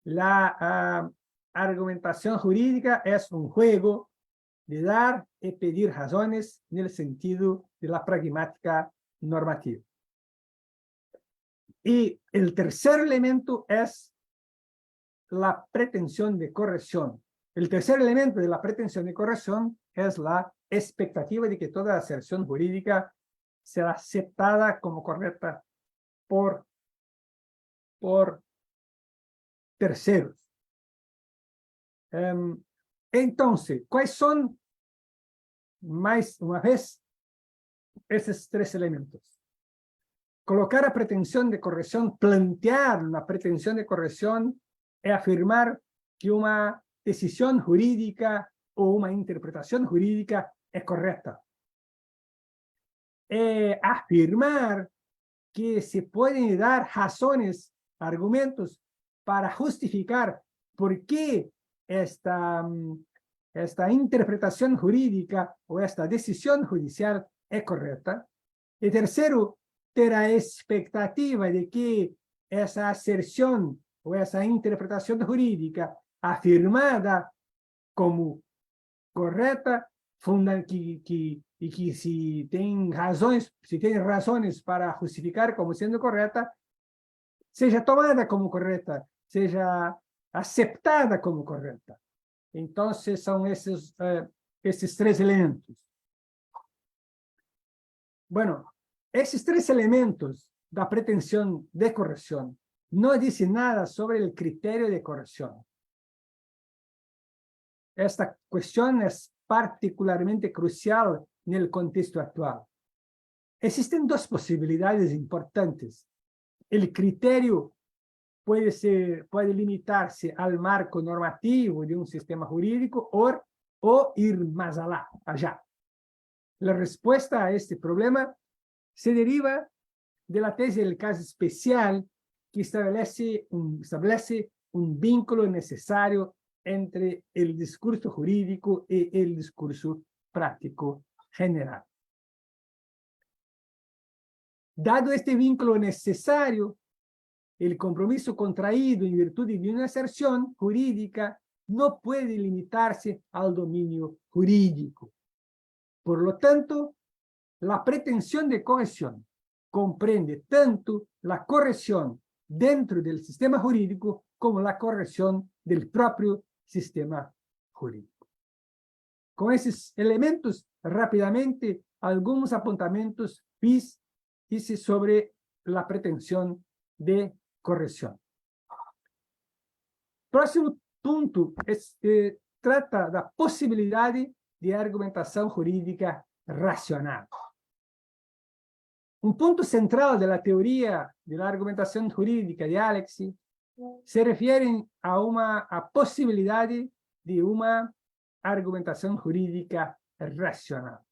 La argumentación jurídica es un juego de dar y pedir razones en el sentido de la pragmática normativa. Y el tercer elemento es la pretensión de corrección. El tercer elemento de la pretensión de corrección es la expectativa de que toda aserción jurídica será aceptada como correcta por terceros. Entonces, ¿cuáles son, más una vez, esos tres elementos? Colocar a pretensión de corrección, plantear una pretensión de corrección, es afirmar que una decisión jurídica o una interpretación jurídica es correcta. Afirmar que se pueden dar razones, argumentos para justificar por qué esta interpretación jurídica o esta decisión judicial es correcta. Y tercero, ter a expectativa de que esa aserción o esa interpretación jurídica afirmada como correcta, y que si tienen razones para justificar como siendo correcta, seja tomada como correcta, seja aceptada como correcta. Entonces son esos tres elementos. Bueno, esos tres elementos da pretensión de corrección no dicen nada sobre el criterio de corrección. Esta cuestión es particularmente crucial en el contexto actual. Existen dos posibilidades importantes. El criterio puede limitarse al marco normativo de un sistema jurídico o ir más allá. La respuesta a este problema se deriva de la tesis del caso especial que establece un vínculo necesario entre el discurso jurídico y el discurso práctico general. Dado este vínculo necesario, el compromiso contraído en virtud de una aserción jurídica no puede limitarse al dominio jurídico. Por lo tanto, la pretensión de corrección comprende tanto la corrección dentro del sistema jurídico como la corrección del propio sistema jurídico. Con esos elementos, rápidamente, algunos apuntamientos hice sobre la pretensión de corrección. Próximo punto trata da possibilidade de argumentação jurídica racional. Um ponto central da teoria da argumentação jurídica de Alexis se refere a possibilidade de uma argumentação jurídica racional.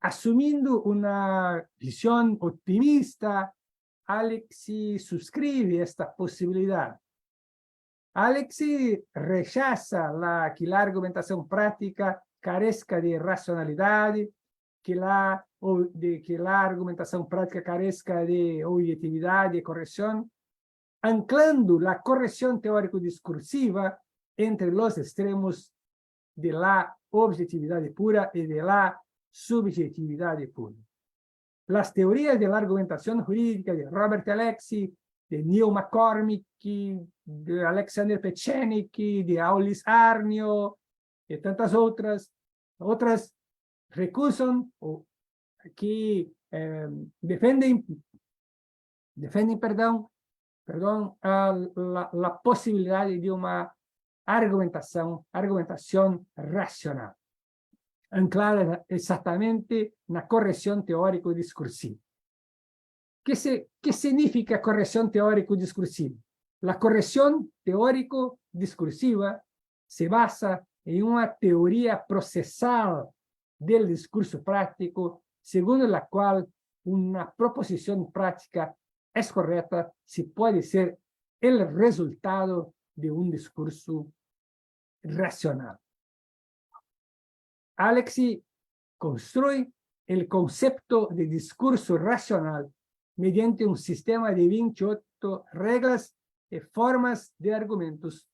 Assumindo uma visão otimista, Alexis suscribe esta possibilidade. Alexis rechaza que la argumentación práctica carezca de racionalidad, que la argumentación práctica carezca de objetividad y corrección, anclando la corrección teórico-discursiva entre los extremos de la objetividad pura y de la subjetividad pura. Las teorías de la argumentación jurídica de Robert Alexis, de Neil McCormick, de Alexander Pechenik, de Aulis Arnio, y tantas otras recusan o que defienden la posibilidad de una argumentación racional, anclada exactamente en la corrección teórico-discursiva. ¿Qué significa corrección teórico-discursiva? La corrección teórico-discursiva se basa en una teoría procesal del discurso práctico, según la cual una proposición práctica es correcta si puede ser el resultado de un discurso racional. Alexis construye el concepto de discurso racional mediante un sistema de 28 reglas y formas de argumentos,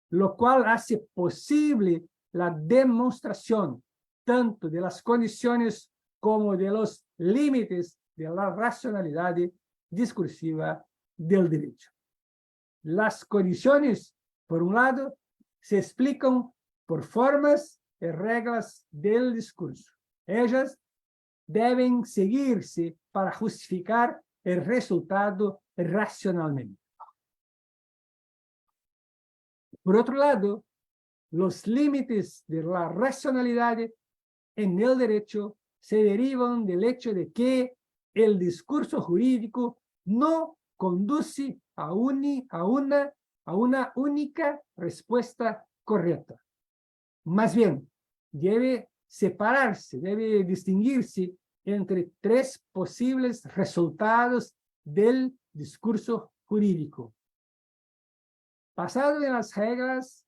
lo cual hace posible la demostración tanto de las condiciones como de los límites de la racionalidad discursiva del derecho. Las condiciones, por un lado, se explican por formas y reglas del discurso. Ellas deben seguirse para justificar el resultado racionalmente. Por otro lado, los límites de la racionalidad en el derecho se derivan del hecho de que el discurso jurídico no conduce a una única respuesta correcta. Más bien, debe separarse, debe distinguirse entre tres posibles resultados del discurso jurídico. Basado en las reglas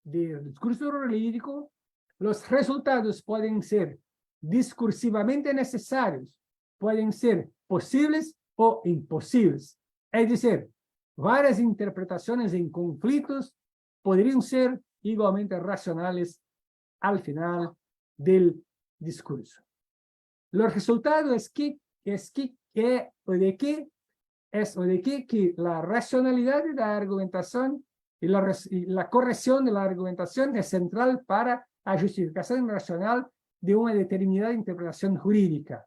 del discurso jurídico, los resultados pueden ser discursivamente necesarios, pueden ser posibles o imposibles. Es decir, varias interpretaciones en conflictos podrían ser igualmente racionales al final del discurso. Los resultados es que la racionalidad de la argumentación y la corrección de la argumentación es central para la justificación racional de una determinada interpretación jurídica.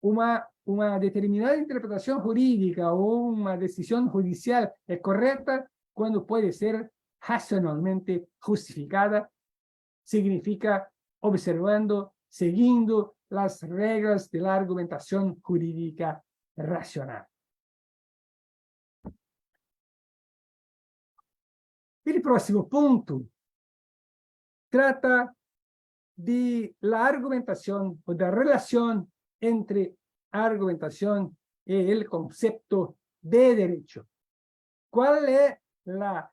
Una determinada interpretación jurídica o una decisión judicial es correcta cuando puede ser racionalmente justificada, significa observando, siguiendo las reglas de la argumentación jurídica racional. El próximo punto trata de la argumentación o de la relación entre argumentación y el concepto de derecho. ¿Cuál es la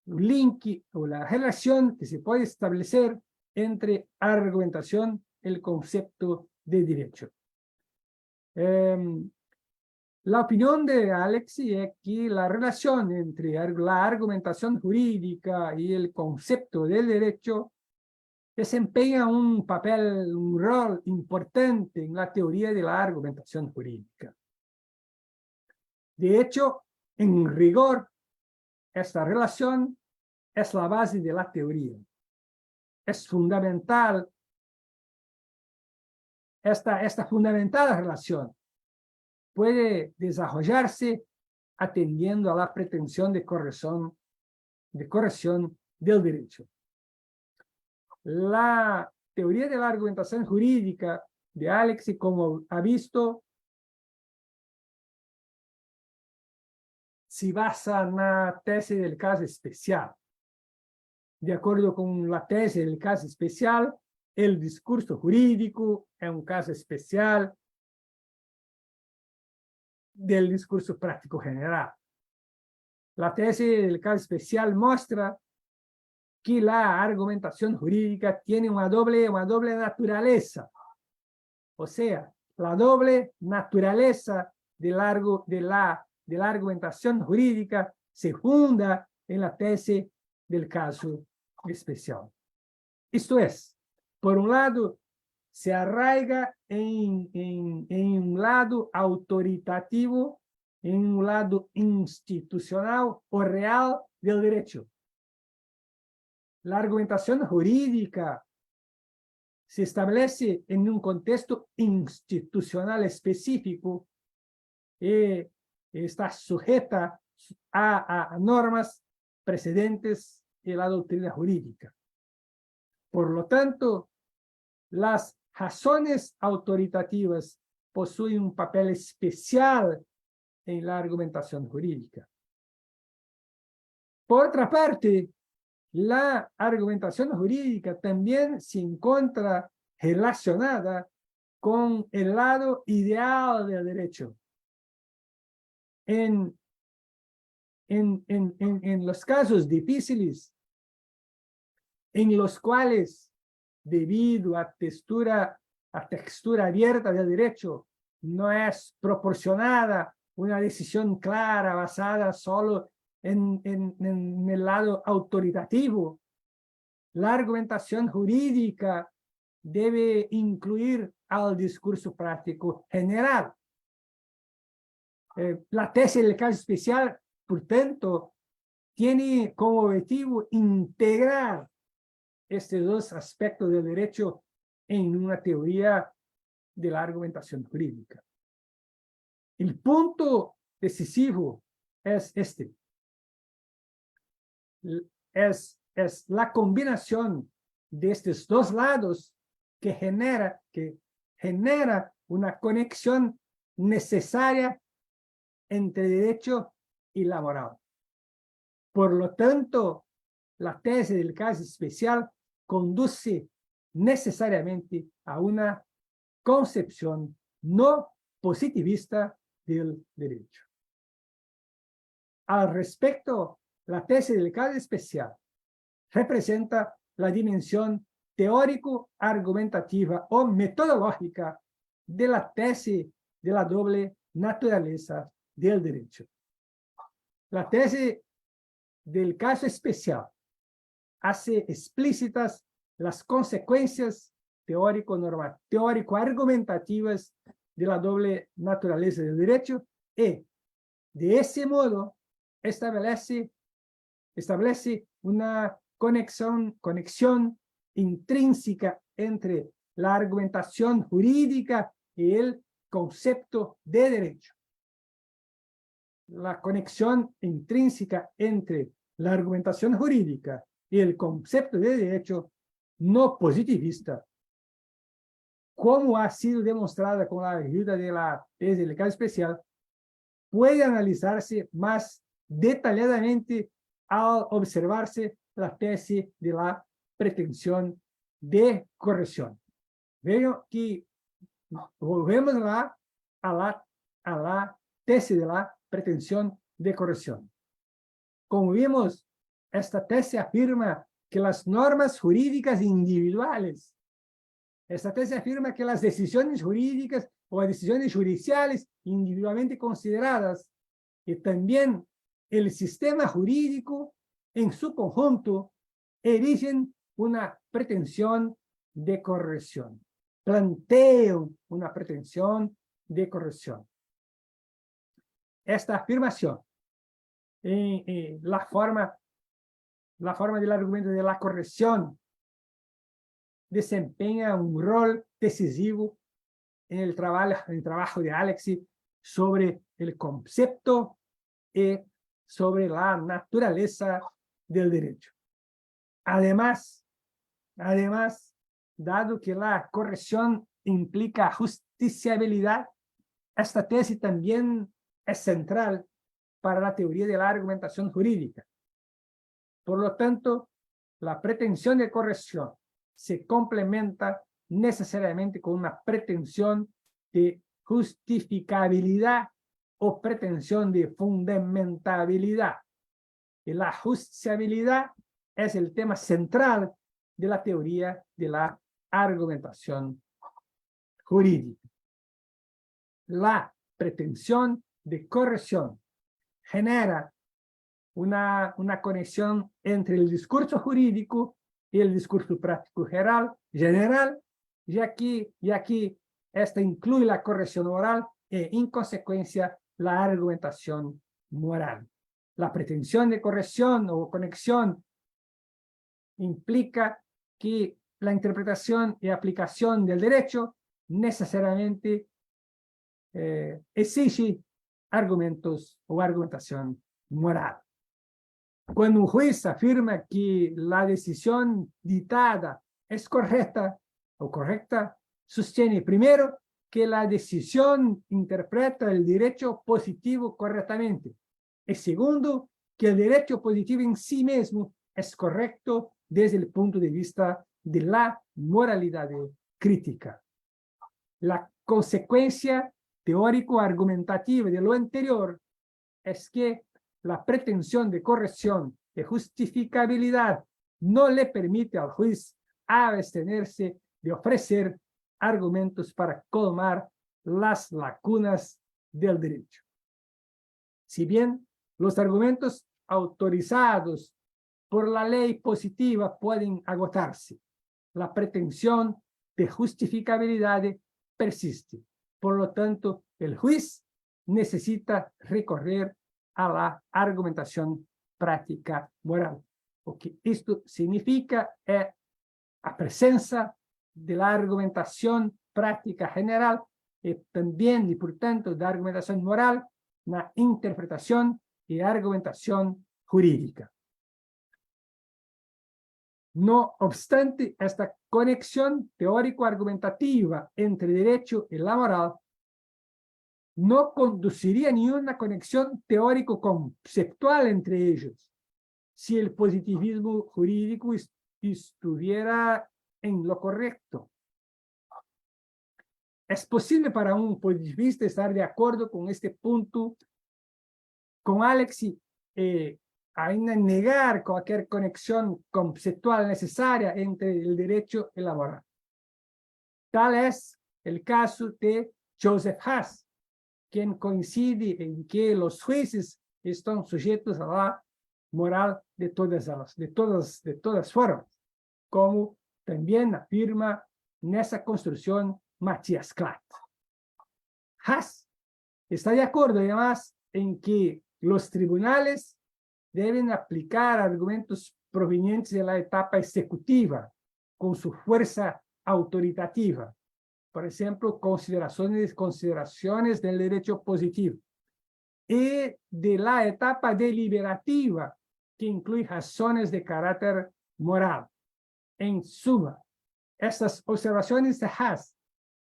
link o la relación que se puede establecer entre argumentación y el concepto de derecho? La opinión de Alexis es que la relación entre la argumentación jurídica y el concepto del derecho desempeña un rol importante en la teoría de la argumentación jurídica. De hecho, en rigor, esta relación es la base de la teoría. Es fundamental esta fundamental relación puede desarrollarse atendiendo a la pretensión de corrección del derecho. La teoría de la argumentación jurídica de Alexis, como ha visto, se basa en la tesis del caso especial. De acuerdo con la tesis del caso especial, el discurso jurídico es un caso especial del discurso práctico general. La tesis del caso especial muestra que la argumentación jurídica tiene una doble naturaleza. O sea, la doble naturaleza de la argumentación jurídica se funda en la tesis del caso especial. Esto es, por un lado, se arraiga en un lado autoritativo, en un lado institucional o real del derecho. La argumentación jurídica se establece en un contexto institucional específico y está sujeta a normas precedentes y la doctrina jurídica. Por lo tanto, las razones autoritativas poseen un papel especial en la argumentación jurídica. Por otra parte, la argumentación jurídica también se encuentra relacionada con el lado ideal del derecho. En los casos difíciles, en los cuales, debido a textura abierta del derecho, no es proporcionada una decisión clara basada solo en el lado autoritativo. La argumentación jurídica debe incluir al discurso práctico general. La tesis del caso especial, por tanto, tiene como objetivo integrar estos dos aspectos del derecho en una teoría de la argumentación jurídica. El punto decisivo es este. Es la combinación de estos dos lados que genera una conexión necesaria entre derecho y la moral. Por lo tanto, la tesis del caso especial conduce necesariamente a una concepción no positivista del derecho. Al respecto, la tesis del caso especial representa la dimensión teórico-argumentativa o metodológica de la tesis de la doble naturaleza del derecho. La tesis del caso especial hace explícitas las consecuencias teórico-argumentativas de la doble naturaleza del derecho y, de ese modo, establece una conexión intrínseca entre la argumentación jurídica y el concepto de derecho. La conexión intrínseca entre la argumentación jurídica y el concepto de derecho no positivista, como ha sido demostrada con la ayuda de la tesis del caso especial, puede analizarse más detalladamente al observarse la tesis de la pretensión de corrección. Veo que volvemos a la tesis de la pretensión de corrección. Como vimos, esta tesis afirma que las normas jurídicas individuales, esta tesis afirma que las decisiones jurídicas o decisiones judiciales individualmente consideradas y también el sistema jurídico en su conjunto erigen una pretensión de corrección, plantean una pretensión de corrección. Esta afirmación, la forma del argumento de la corrección, desempeña un rol decisivo en el trabajo de Alexis sobre el concepto y sobre la naturaleza del derecho. Además, dado que la corrección implica justiciabilidad, esta tesis también es central para la teoría de la argumentación jurídica. Por lo tanto, la pretensión de corrección se complementa necesariamente con una pretensión de justificabilidad o pretensión de fundamentabilidad. Y la justiciabilidad es el tema central de la teoría de la argumentación jurídica. La pretensión de corrección genera una conexión entre el discurso jurídico y el discurso práctico general, ya que esta incluye la corrección oral e, en consecuencia, la argumentación moral. La pretensión de corrección o conexión implica que la interpretación y aplicación del derecho necesariamente exige argumentos o argumentación moral. Cuando un juez afirma que la decisión dictada es correcta o correcta, sostiene primero que la decisión interpreta el derecho positivo correctamente, y segundo, que el derecho positivo en sí mismo es correcto desde el punto de vista de la moralidad crítica. La consecuencia teórico-argumentativa de lo anterior es que la pretensión de corrección, de justificabilidad no le permite al juez abstenerse de ofrecer argumentos para colmar las lagunas del derecho. Si bien los argumentos autorizados por la ley positiva pueden agotarse, la pretensión de justificabilidad persiste. Por lo tanto, el juez necesita recorrer a la argumentación práctica moral. Lo que esto significa es la presencia de la argumentación práctica general y también, y por tanto, de argumentación moral, la interpretación y argumentación jurídica. No obstante, esta conexión teórico-argumentativa entre derecho y la moral no conduciría ni una conexión teórico-conceptual entre ellos si el positivismo jurídico estuviera en lo correcto. Es posible para un positivista estar de acuerdo con este punto, con Alex, a negar cualquier conexión conceptual necesaria entre el derecho y la moral. Tal es el caso de Joseph Haas, quien coincide en que los jueces están sujetos a la moral de todas formas, como también afirma en esa construcción Matthias Klatt. Haas está de acuerdo además en que los tribunales deben aplicar argumentos provenientes de la etapa ejecutiva con su fuerza autoritativa. Por ejemplo, consideraciones del derecho positivo. Y de la etapa deliberativa, que incluye razones de carácter moral. En suma, estas observaciones de Haas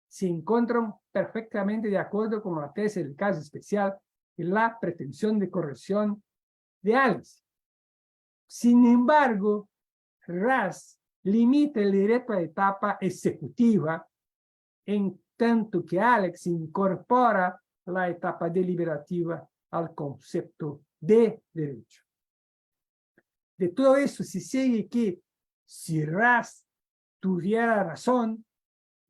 se encuentran perfectamente de acuerdo con la tesis del caso especial y la pretensión de corrección de Alex. Sin embargo, Haas limita el derecho a la etapa ejecutiva, en tanto que Alex incorpora la etapa deliberativa al concepto de derecho. De todo eso se sigue que si Haas tuviera razón,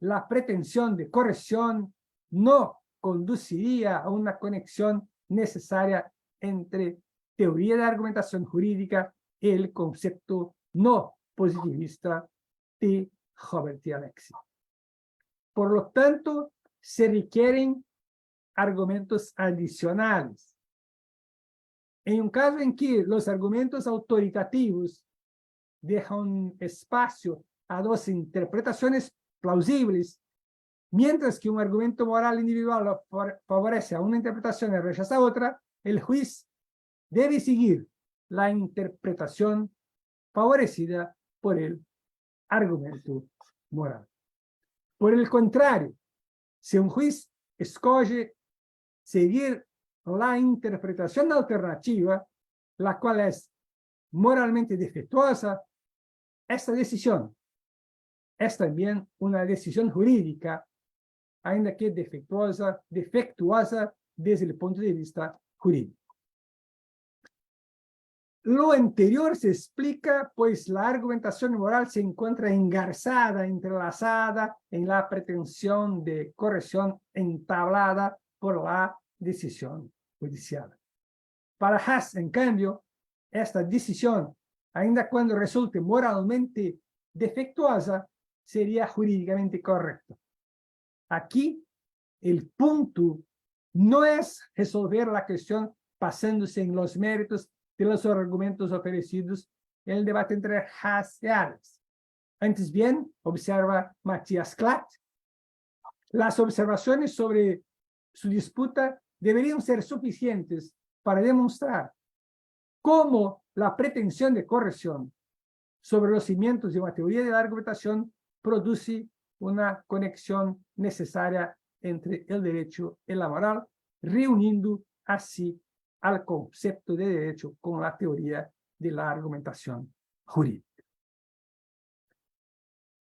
la pretensión de corrección no conduciría a una conexión necesaria entre teoría de argumentación jurídica y el concepto no positivista de Robert y Alexis. Por lo tanto, se requieren argumentos adicionales. En un caso en que los argumentos autoritativos dejan espacio a dos interpretaciones plausibles, mientras que un argumento moral individual favorece a una interpretación y rechaza a otra, el juez debe seguir la interpretación favorecida por el argumento moral. Por el contrario, si un juez escoge seguir la interpretación alternativa, la cual es moralmente defectuosa, esta decisión es también una decisión jurídica, ainda que defectuosa desde el punto de vista jurídico. Lo anterior se explica, pues la argumentación moral se encuentra engarzada, entrelazada en la pretensión de corrección entablada por la decisión judicial. Para Haas, en cambio, esta decisión, ainda cuando resulte moralmente defectuosa, sería jurídicamente correcta. Aquí, el punto no es resolver la cuestión basándose en los méritos de los argumentos ofrecidos en el debate entre Haas y Alex. Antes bien, observa Matthias Klatt, las observaciones sobre su disputa deberían ser suficientes para demostrar cómo la pretensión de corrección sobre los cimientos de una teoría de la argumentación produce una conexión necesaria entre el derecho y la moral, reuniendo así al concepto de derecho con la teoría de la argumentación jurídica.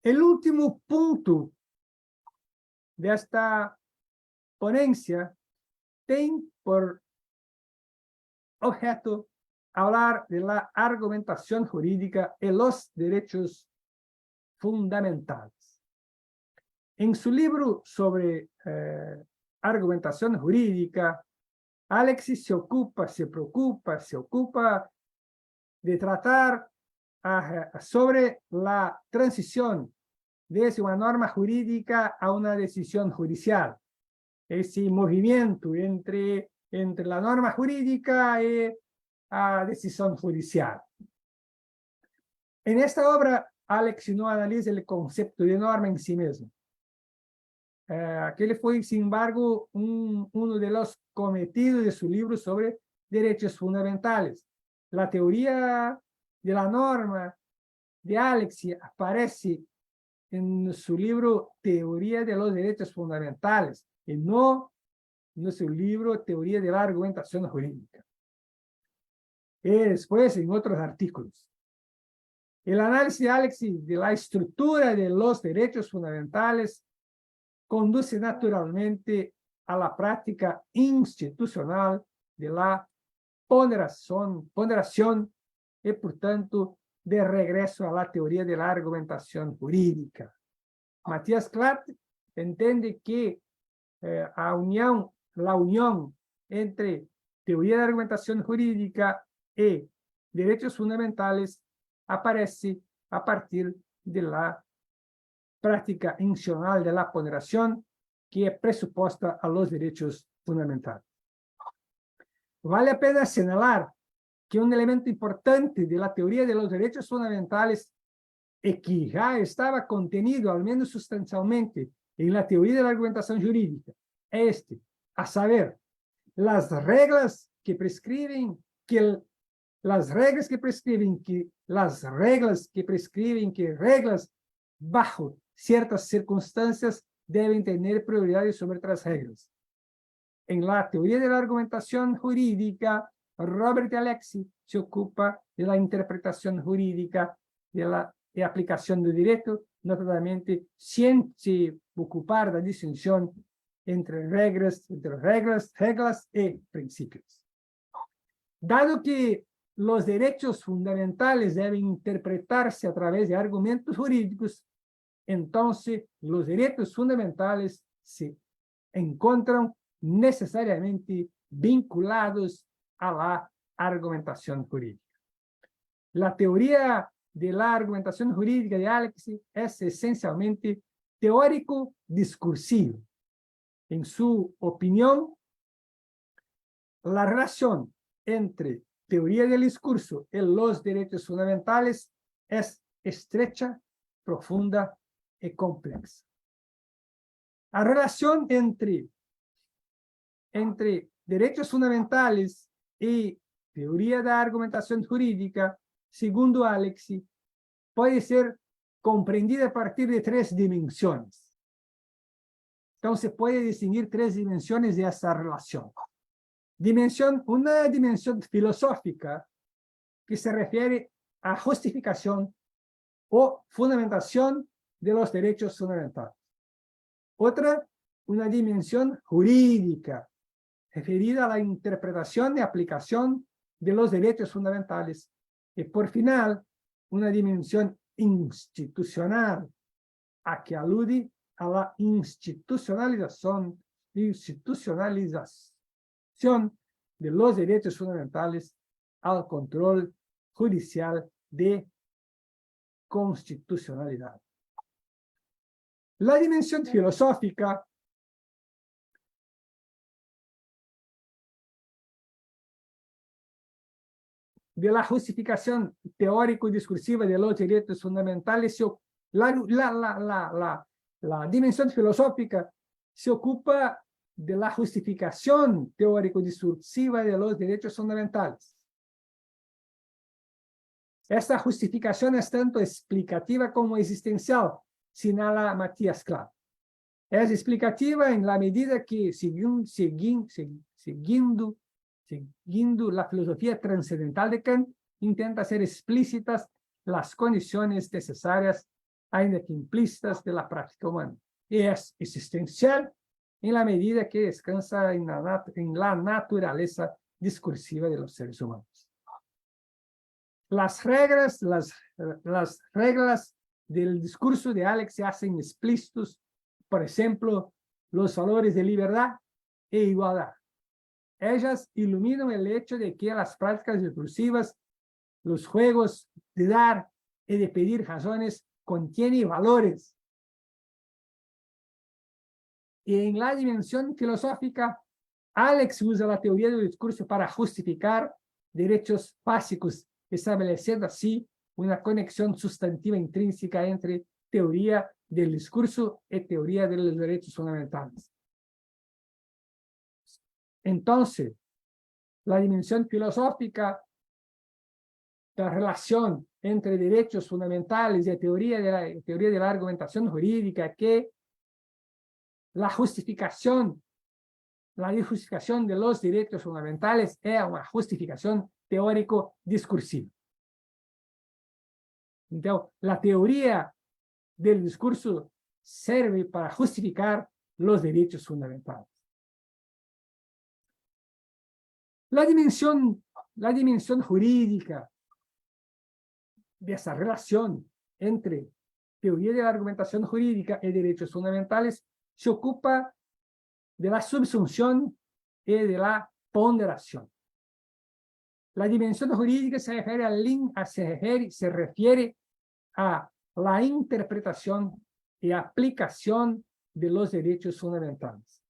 El último punto de esta ponencia tiene por objeto hablar de la argumentación jurídica y los derechos fundamentales. En su libro sobre argumentación jurídica, Alexis se ocupa de tratar sobre la transición desde una norma jurídica a una decisión judicial. Ese movimiento entre la norma jurídica y la decisión judicial. En esta obra, Alex no analiza el concepto de norma en sí mismo. Aquel fue, sin embargo, uno de los cometidos de su libro sobre derechos fundamentales. La teoría de la norma de Alex aparece en su libro Teoría de los Derechos Fundamentales y no en su libro Teoría de la Argumentación Jurídica. Y después en otros artículos. El análisis de Alex de la estructura de los derechos fundamentales conduce naturalmente a la práctica institucional de la ponderación y, por tanto, de regreso a la teoría de la argumentación jurídica. Matías Clat entiende que la unión entre teoría de argumentación jurídica y derechos fundamentales aparece a partir de la práctica institucional de la ponderación que es presupuesta a los derechos fundamentales. Vale la pena señalar que un elemento importante de la teoría de los derechos fundamentales y que ya estaba contenido, al menos sustancialmente, en la teoría de la argumentación jurídica, es a saber, las reglas que prescriben que reglas bajo ciertas circunstancias deben tener prioridades sobre otras reglas. En la teoría de la argumentación jurídica, Robert Alexis se ocupa de la interpretación jurídica de aplicación del derecho, notadamente sin se ocupar de la distinción entre reglas y principios. Dado que los derechos fundamentales deben interpretarse a través de argumentos jurídicos, entonces los derechos fundamentales se encuentran necesariamente vinculados a la argumentación jurídica. La teoría de la argumentación jurídica de Alexis es esencialmente teórico-discursiva. En su opinión, la relación entre teoría del discurso y los derechos fundamentales es estrecha, profunda y compleja. La relación entre derechos fundamentales y teoría de argumentación jurídica, según Alexis, puede ser comprendida a partir de tres dimensiones. Entonces, se puede distinguir tres dimensiones de esa relación. Una dimensión filosófica que se refiere a justificación o fundamentación de los derechos fundamentales. Otra, una dimensión jurídica, referida a la interpretación y aplicación de los derechos fundamentales. Y por final, una dimensión institucional, a que alude a la institucionalización de los derechos fundamentales al control judicial de constitucionalidad. La dimensión filosófica de la justificación teórico-discursiva de los derechos fundamentales, la dimensión filosófica se ocupa de la justificación teórico-discursiva de los derechos fundamentales. Esta justificación es tanto explicativa como existencial, señala Matías Clat. Es explicativa en la medida que, siguiendo la filosofía trascendental de Kant, intenta hacer explícitas las condiciones necesarias, ainda que implícitas, de la práctica humana. Y es existencial en la medida que descansa en la naturaleza discursiva de los seres humanos. Las reglas del discurso de Alex se hacen explícitos, por ejemplo, los valores de libertad e igualdad. Ellas iluminan el hecho de que las prácticas discursivas, los juegos de dar y de pedir razones, contienen valores. Y en la dimensión filosófica, Alex usa la teoría del discurso para justificar derechos básicos, estableciendo así una conexión sustantiva intrínseca entre teoría del discurso y teoría de los derechos fundamentales. Entonces, la dimensión filosófica, la relación entre derechos fundamentales y teoría de la argumentación jurídica, que la justificación de los derechos fundamentales es una justificación teórico-discursiva. Entonces, la teoría del discurso sirve para justificar los derechos fundamentales. La dimensión jurídica de esa relación entre teoría de la argumentación jurídica y derechos fundamentales se ocupa de la subsunción y de la ponderación. La dimensión jurídica se refiere a la interpretación y aplicación de los derechos fundamentales.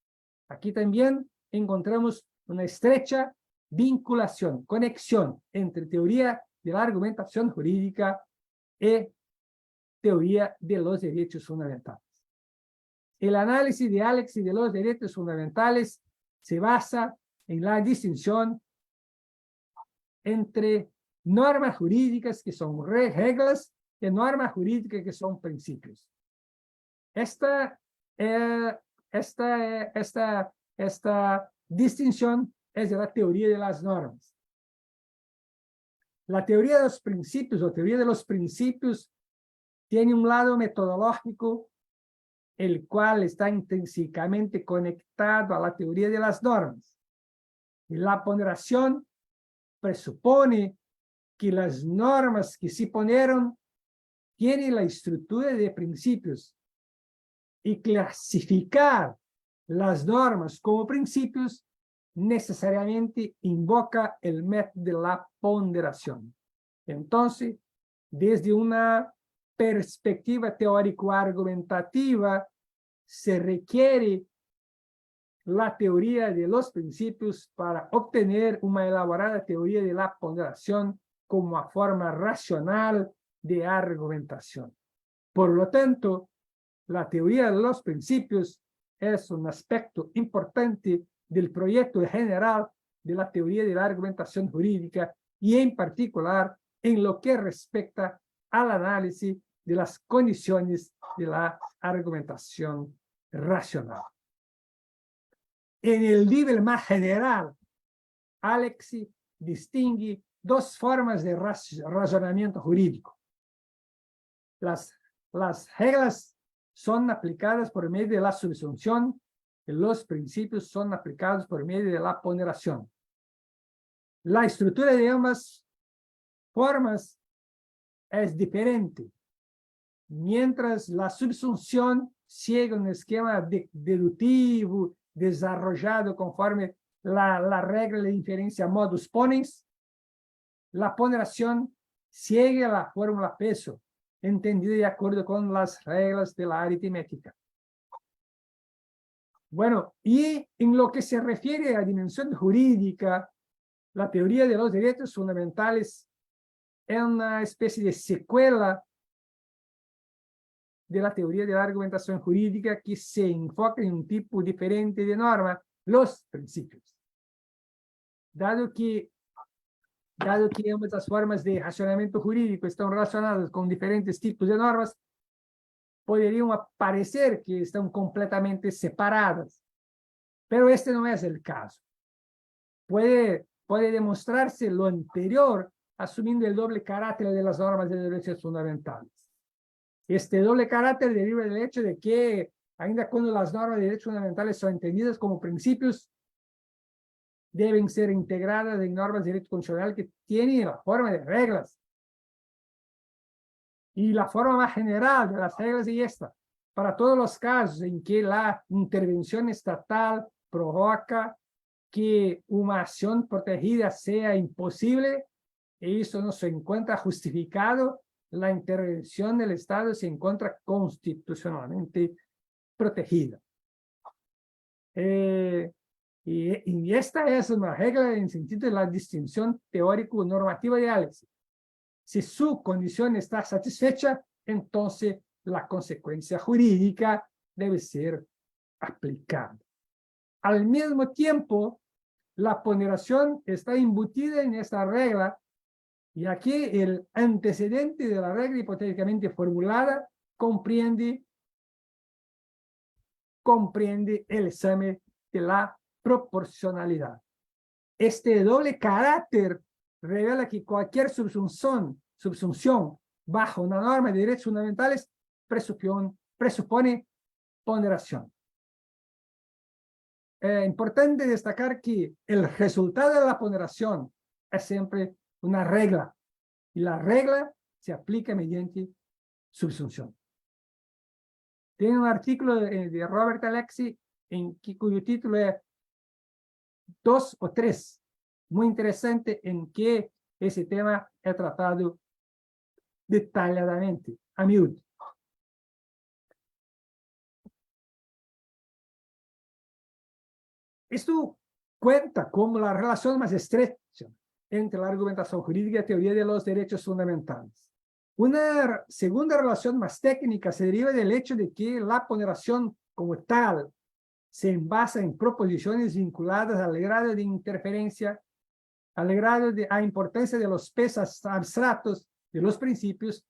Aquí también encontramos una estrecha vinculación, conexión entre teoría de la argumentación jurídica y teoría de los derechos fundamentales. El análisis de Alex y de los derechos fundamentales se basa en la distinción entre normas jurídicas que son reglas y normas jurídicas que son principios. Esta distinción es de la teoría de las normas. La teoría de los principios o teoría de los principios tiene un lado metodológico, el cual está intrínsecamente conectado a la teoría de las normas. Y la ponderación presupone que las normas que se ponieron tienen la estructura de principios, y clasificar las normas como principios necesariamente invoca el método de la ponderación. Entonces, desde una perspectiva teórico-argumentativa, se requiere la teoría de los principios para obtener una elaborada teoría de la ponderación como una forma racional de argumentación. Por lo tanto, la teoría de los principios es un aspecto importante del proyecto general de la teoría de la argumentación jurídica y en particular en lo que respecta al análisis de las condiciones de la argumentación racional. En el nivel más general, Alex distingue dos formas de razonamiento jurídico. Las reglas son aplicadas por medio de la subsunción y los principios son aplicados por medio de la ponderación. La estructura de ambas formas es diferente. Mientras la subsunción sigue un esquema deductivo desarrollado conforme la regla de inferencia modus ponens, la ponderación sigue la fórmula peso, entendida de acuerdo con las reglas de la aritmética. Bueno, y en lo que se refiere a dimensión jurídica, la teoría de los derechos fundamentales es una especie de secuela de la teoría de la argumentación jurídica que se enfoca en un tipo diferente de norma, los principios. Dado que ambas las formas de racionamiento jurídico están relacionadas con diferentes tipos de normas, podrían parecer que están completamente separadas, pero este no es el caso. Puede demostrarse lo anterior asumiendo el doble carácter de las normas de derechos fundamentales. Este doble carácter deriva del hecho de que, ainda cuando las normas de derechos fundamentales son entendidas como principios, deben ser integradas en normas de derecho constitucional que tienen la forma de reglas, Y la forma más general de las reglas es esta. Para todos los casos en que la intervención estatal provoca que una acción protegida sea imposible, y eso no se encuentra justificado, la intervención del Estado se encuentra constitucionalmente protegida. Y esta es una regla en sentido de la distinción teórico-normativa de Alex. Si su condición está satisfecha, entonces la consecuencia jurídica debe ser aplicada. Al mismo tiempo, la ponderación está embutida en esta regla, y aquí el antecedente de la regla hipotéticamente formulada comprende el examen de la proporcionalidad. Este doble carácter revela que cualquier subsunción bajo una norma de derechos fundamentales presupone ponderación. Importante destacar que el resultado de la ponderación es siempre una regla, y la regla se aplica mediante subsunción. Tiene un artículo de Robert Alexy cuyo título es 2 o 3, muy interesante, en que ese tema es tratado detalladamente, a miúdo. Esto cuenta como la relación más estrecha entre la argumentación jurídica y la teoría de los derechos fundamentales. Una segunda relación más técnica se deriva del hecho de que la ponderación como tal se basa en proposiciones vinculadas al grado de interferencia, al grado de a importancia de los pesos abstractos de los principios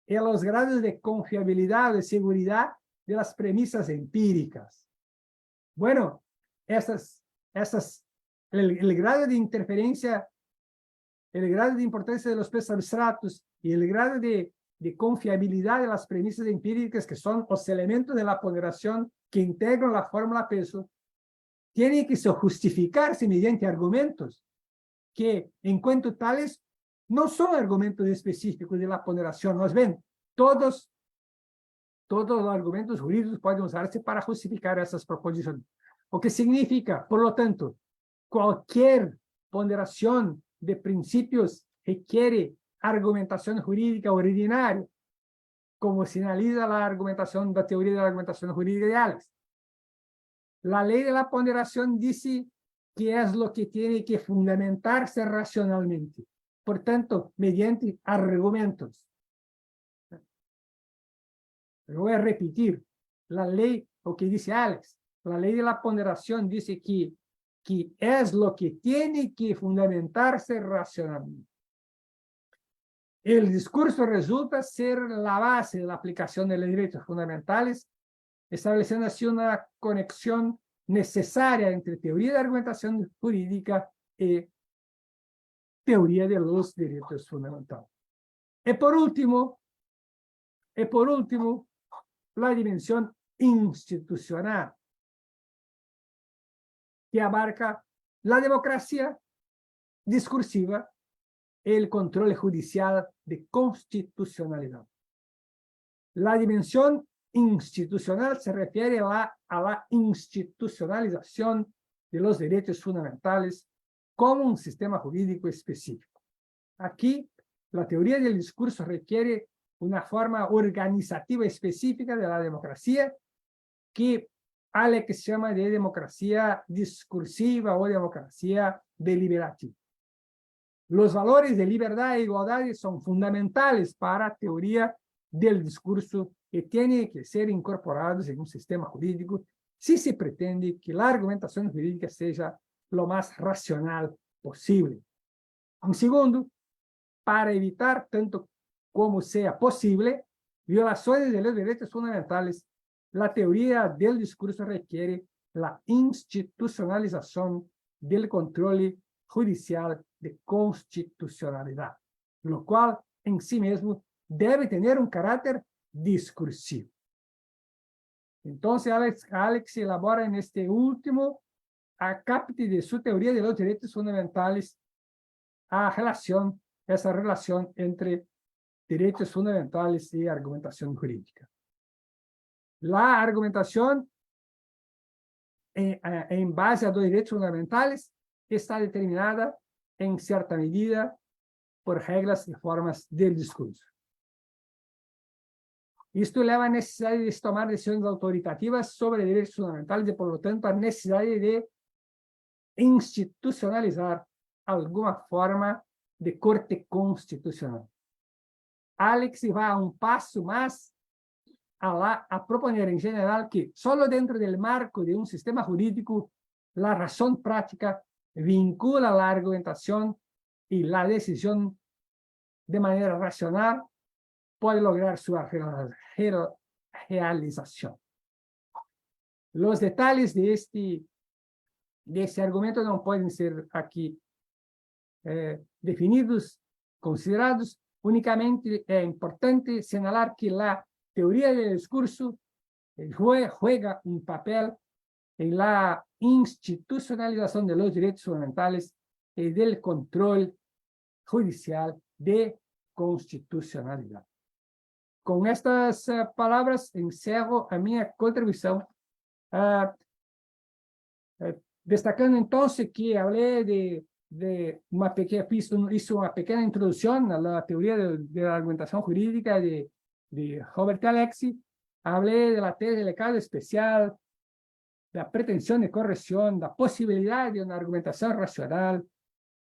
y a los grados de confiabilidad o de seguridad de las premisas empíricas. Bueno, el grado de interferencia, el grado de importancia de los pesos abstractos y el grado de confiabilidad de las premisas empíricas, que son los elementos de la ponderación que integran la fórmula peso, tienen que justificarse mediante argumentos que, en cuanto tales, no son argumentos específicos de la ponderación. Nos ven, todos los argumentos jurídicos pueden usarse para justificar esas proposiciones. O que significa, por lo tanto, cualquier ponderación de principios requiere argumentación jurídica ordinaria, como señaliza la argumentación, la teoría de la argumentación jurídica de Alex. La ley de la ponderación dice qué es lo que tiene que fundamentarse racionalmente. Por tanto, mediante argumentos. Lo voy a repetir. La ley, lo que dice Alex, la ley de la ponderación dice que es lo que tiene que fundamentarse racionalmente. El discurso resulta ser la base de la aplicación de los derechos fundamentales, estableciendo así una conexión necesaria entre teoría de argumentación jurídica y teoría de los derechos fundamentales. Y por último, la dimensión institucional, que abarca la democracia discursiva y el control judicial de constitucionalidad. La dimensión institucional se refiere a la institucionalización de los derechos fundamentales como un sistema jurídico específico. Aquí, la teoría del discurso requiere una forma organizativa específica de la democracia que Alex llama de democracia discursiva o democracia deliberativa. Los valores de libertad e igualdad son fundamentales para la teoría del discurso que tienen que ser incorporados en un sistema jurídico si se pretende que la argumentación jurídica sea lo más racional posible. En segundo, para evitar tanto como sea posible violaciones de los derechos fundamentales, la teoría del discurso requiere la institucionalización del control judicial de constitucionalidad, lo cual en sí mismo debe tener un carácter discursivo. Entonces, Alex elabora en este último acápite de su teoría de los derechos fundamentales esa relación entre derechos fundamentales y argumentación jurídica. La argumentación en base a los derechos fundamentales está determinada en cierta medida por reglas y formas del discurso. Esto eleva a necesidad de tomar decisiones autoritativas sobre derechos fundamentales y, por lo tanto, a necesidad de institucionalizar alguna forma de corte constitucional. Alex va un paso más a proponer en general que solo dentro del marco de un sistema jurídico la razón práctica vincula la argumentación y la decisión de manera racional puede lograr su realización. Los detalles de este argumento no pueden ser aquí definidos, considerados. Únicamente es importante señalar que la teoría del discurso juega un papel en la institucionalización de los derechos fundamentales y del control judicial de constitucionalidad. Con estas palabras encerro a mi contribución, destacando entonces que hablé de una pequeña, hizo una pequeña introducción a la teoría de la argumentación jurídica de Robert Alexy. Hablé de la tesis del caso especial, de la pretensión de corrección, la posibilidad de una argumentación racional,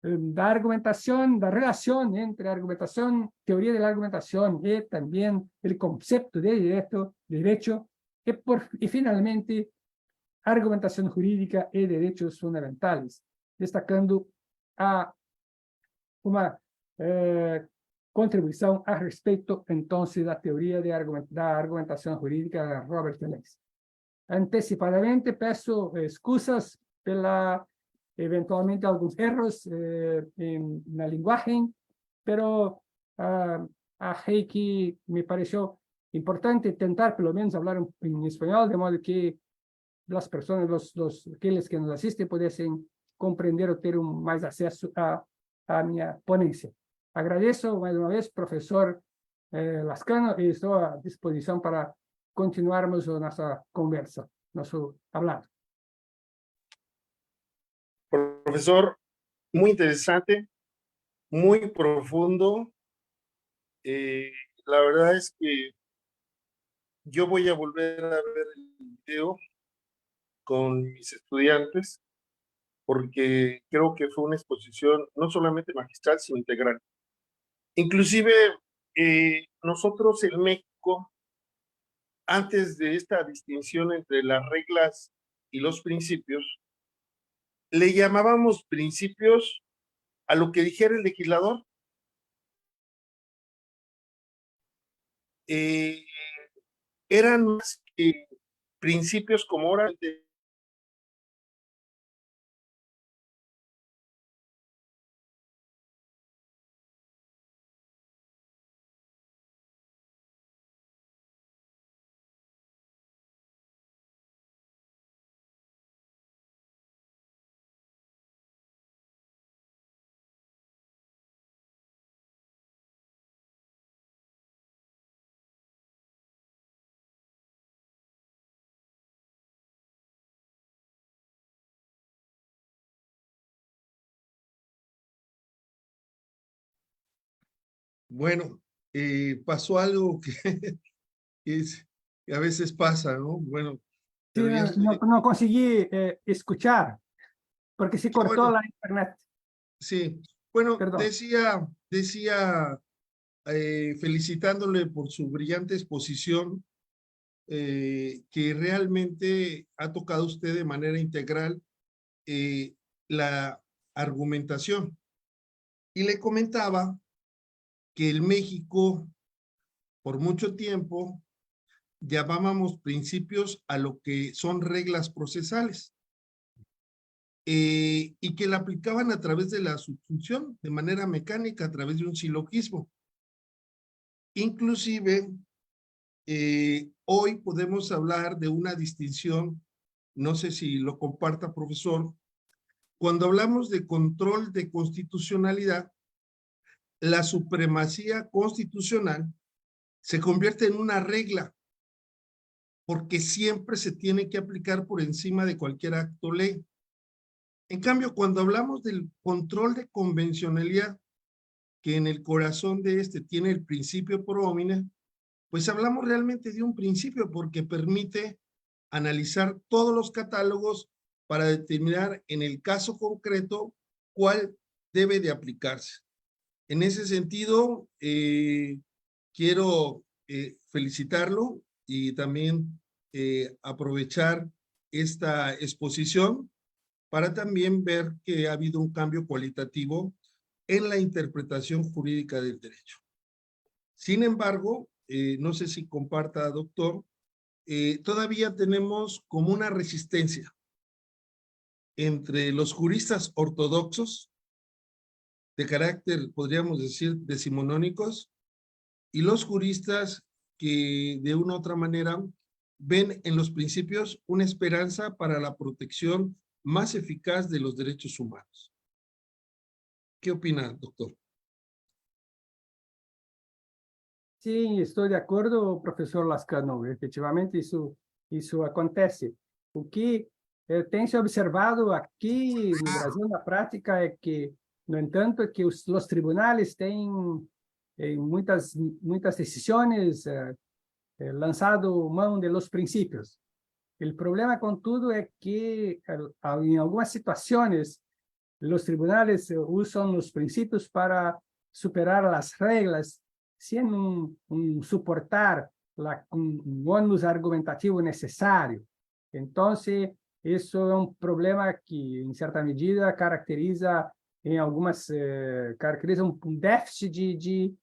la argumentación, la relación entre argumentación, teoría de la argumentación y también el concepto de derecho y finalmente argumentación jurídica y derechos fundamentales, destacando a una contribución al respecto entonces de la teoría de la argumentación jurídica de Robert Alexy. Anticipadamente peço excusas pela eventualmente algunos errores en la lenguaje, pero achei que me pareció importante tentar pelo menos hablar en español, de modo que las personas, aquellos que nos asisten, pudiesen comprender o tener más acceso a mi ponencia. Agradezco más una vez, profesor Lascano, y estoy a disposición para continuarmos nuestra conversa, nuestro hablar. Profesor, muy interesante, muy profundo. La verdad es que yo voy a volver a ver el video con mis estudiantes porque creo que fue una exposición no solamente magistral, sino integral. Inclusive nosotros en México, antes de esta distinción entre las reglas y los principios, le llamábamos principios a lo que dijera el legislador. Eran más que principios como ahora de Bueno, pasó algo que a veces pasa, ¿no? Bueno, Sí, pero ya estoy... no conseguí escuchar porque se cortó bueno, la internet. sí, bueno, Perdón. decía felicitándole por su brillante exposición, que realmente ha tocado usted de manera integral la argumentación. Y le comentaba que en México, por mucho tiempo, llamábamos principios a lo que son reglas procesales, y que la aplicaban a través de la subsunción, de manera mecánica, a través de un silogismo. Inclusive, hoy podemos hablar de una distinción, no sé si lo comparta, profesor, cuando hablamos de control de constitucionalidad, la supremacía constitucional se convierte en una regla, porque siempre se tiene que aplicar por encima de cualquier acto ley. En cambio, cuando hablamos del control de convencionalidad, que en el corazón de este tiene el principio pro homine, pues hablamos realmente de un principio porque permite analizar todos los catálogos para determinar en el caso concreto cuál debe de aplicarse. En ese sentido, quiero felicitarlo y también aprovechar esta exposición para también ver que ha habido un cambio cualitativo en la interpretación jurídica del derecho. Sin embargo, no sé si comparta, doctor, todavía tenemos como una resistencia entre los juristas ortodoxos de carácter, podríamos decir, decimonónicos, y los juristas que de una u otra manera ven en los principios una esperanza para la protección más eficaz de los derechos humanos. ¿Qué opina, doctor? Sim, estou de acordo, professor Lascano. Efetivamente, isso acontece. O que tem se observado aqui no Brasil, na prática, é que, no entanto, é que os tribunais têm, em muitas decisões, lançado mão de los princípios. O problema, contudo, é que, em algumas situações, os tribunais usam os princípios para superar as regras, sem suportar um ônus argumentativo necessário. Então, isso é um problema que, em certa medida, caracteriza um déficit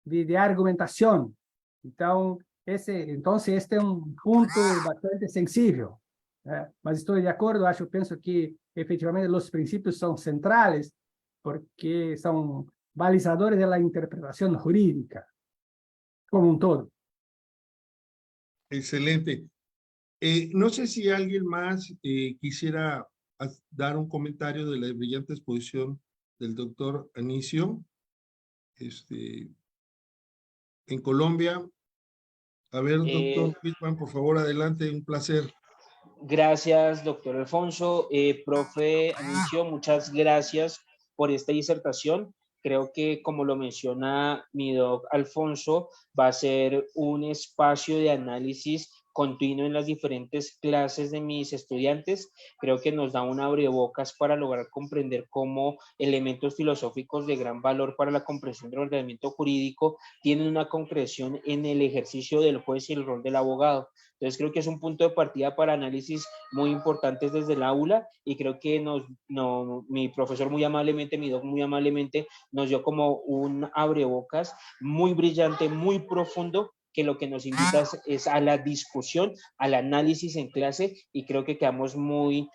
de argumentação. Então, este é um ponto bastante sensível. Mas estou de acordo, penso que, efetivamente, os princípios são centrais, porque são balizadores de la interpretación jurídica como un todo. Excelente. No sé si alguien más quisiera dar un comentario de la brillante exposición del doctor Anicio. En Colombia. A ver, doctor Whitman, por favor, adelante, un placer. Gracias, doctor Alfonso. Profe Anicio, muchas gracias por esta disertación. Creo que, como lo menciona mi doc Alfonso, va a ser un espacio de análisis continuo en las diferentes clases de mis estudiantes. Creo que nos da un abrebocas para lograr comprender cómo elementos filosóficos de gran valor para la comprensión del ordenamiento jurídico tienen una concreción en el ejercicio del juez y el rol del abogado. Entonces creo que es un punto de partida para análisis muy importantes desde el aula, y creo que mi profesor muy amablemente, mi doc muy amablemente, nos dio como un abrebocas muy brillante, muy profundo, que lo que nos invita es a la discusión, al análisis en clase, y creo que quedamos muy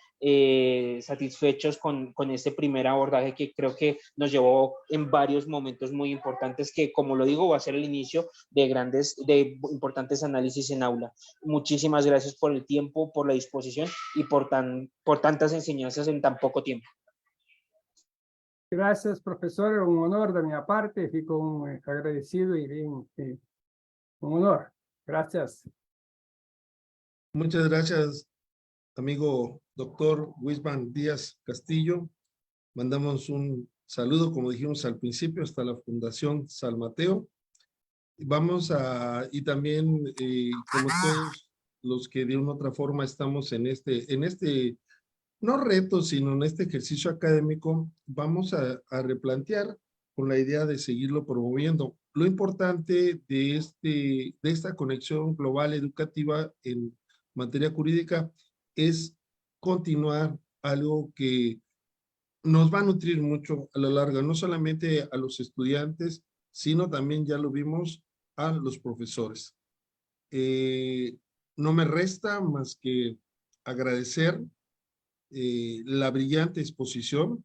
satisfechos con este primer abordaje, que creo que nos llevó en varios momentos muy importantes, que, como lo digo, va a ser el inicio de importantes análisis en aula. Muchísimas gracias por el tiempo, por la disposición y por tantas enseñanzas en tan poco tiempo. Gracias, profesor. Un honor de mi parte. Fico agradecido y bien, un honor. Gracias. Muchas gracias, amigo doctor Wisman Díaz Castillo. Mandamos un saludo, como dijimos al principio, hasta la Fundación San Mateo. Y también, como todos los que de una u otra forma estamos en este no reto, sino en este ejercicio académico, vamos a replantear con la idea de seguirlo promoviendo. Lo importante de esta conexión global educativa en materia jurídica es continuar algo que nos va a nutrir mucho a la larga, no solamente a los estudiantes, sino también, ya lo vimos, a los profesores. No me resta más que agradecer la brillante exposición.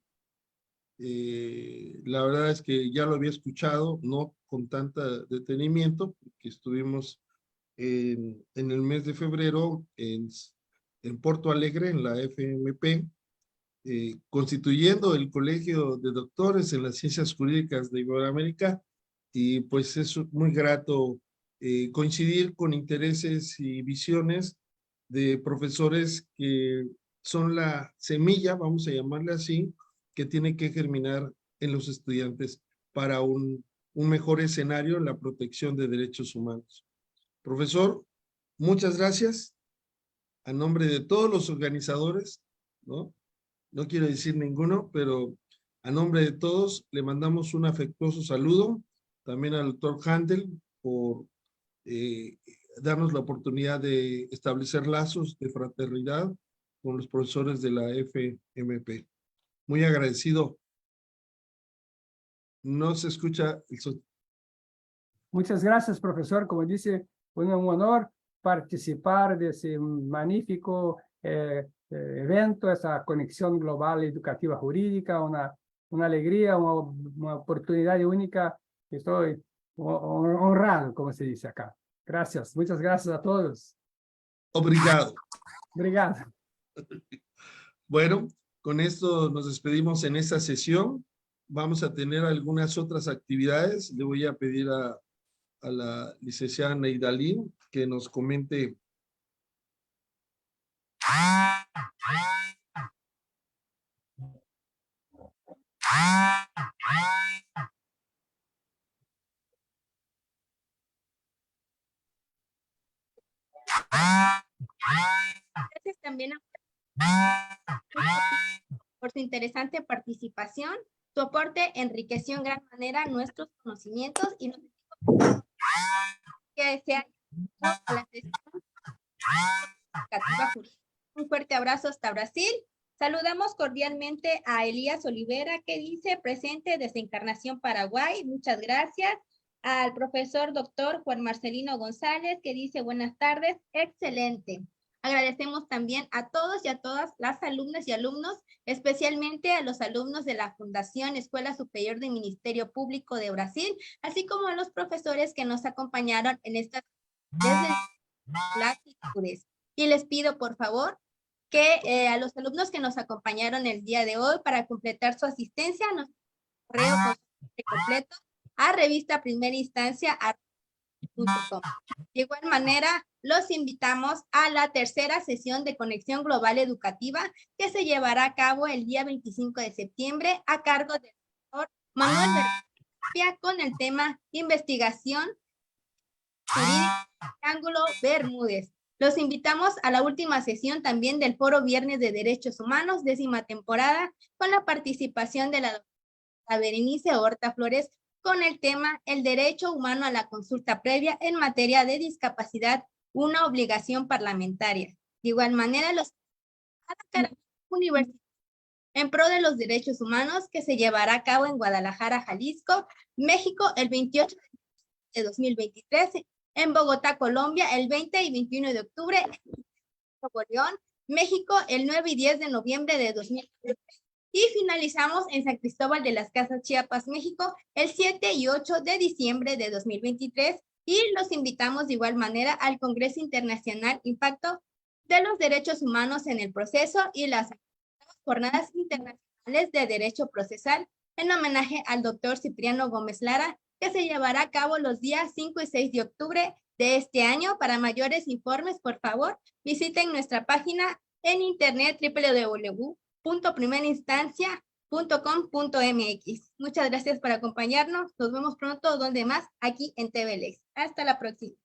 La verdad es que ya lo había escuchado, no con tanto detenimiento, porque estuvimos en el mes de febrero en Porto Alegre, en la FMP, constituyendo el Colegio de Doctores en las Ciencias Jurídicas de Iberoamérica, y pues es muy grato coincidir con intereses y visiones de profesores que son la semilla, vamos a llamarle así, que tiene que germinar en los estudiantes para un mejor escenario en la protección de derechos humanos. Profesor, muchas gracias. A nombre de todos los organizadores, ¿no? No quiero decir ninguno, pero a nombre de todos le mandamos un afectuoso saludo, también al doctor Handel por darnos la oportunidad de establecer lazos de fraternidad con los profesores de la FMP. Muy agradecido. No se escucha el sonido. Muchas gracias, profesor. Como dice, un honor participar de ese magnífico evento, esa conexión global educativa jurídica, una alegría, una oportunidad única. Estoy honrado, como se dice acá. Gracias, muchas gracias a todos. Obrigado. Obrigado. Bueno, con esto nos despedimos en esta sesión. Vamos a tener algunas otras actividades. Le voy a pedir a la licenciada Neidalín que nos comente. Gracias también por su interesante participación. Su aporte enriqueció en gran manera nuestros conocimientos y nos que sea a la sesión educativa jurídica. Un fuerte abrazo hasta Brasil. Saludamos cordialmente a Elías Olivera, que dice presente desde Encarnación, Paraguay. Muchas gracias. Al profesor doctor Juan Marcelino González, que dice buenas tardes. Excelente. Agradecemos también a todos y a todas las alumnas y alumnos, especialmente a los alumnos de la Fundación Escuela Superior de Ministerio Público de Brasil, así como a los profesores que nos acompañaron en estas latitudes. Y les pido, por favor, que a los alumnos que nos acompañaron el día de hoy, para completar su asistencia, nos correo completo a revistaprimerainstancia@.com. De igual manera, los invitamos a la tercera sesión de Conexión Global Educativa, que se llevará a cabo el día 25 de septiembre a cargo del doctor Manuel Bermúdez, con el tema Investigación Jurídica Ángulo Bermúdez. Los invitamos a la última sesión también del Foro Viernes de Derechos Humanos, 10ª temporada, con la participación de la doctora Berenice Horta Flores, con el tema El derecho humano a la consulta previa en materia de discapacidad, una obligación parlamentaria. De igual manera, los universitarios en pro de los derechos humanos, que se llevará a cabo en Guadalajara, Jalisco, México, el 28 de 2023, en Bogotá, Colombia, el 20 y 21 de octubre, en Nuevo León, México, el 9 y 10 de noviembre de 2023. Y finalizamos en San Cristóbal de las Casas, Chiapas, México, el 7 y 8 de diciembre de 2023. Y los invitamos de igual manera al Congreso Internacional Impacto de los Derechos Humanos en el Proceso y las Jornadas Internacionales de Derecho Procesal, en homenaje al doctor Cipriano Gómez Lara, que se llevará a cabo los días 5 y 6 de octubre de este año. Para mayores informes, por favor, visiten nuestra página en internet www.primerainstancia.com.mx. Muchas gracias por acompañarnos. Nos vemos pronto, donde más, aquí en TVLex. Hasta la próxima.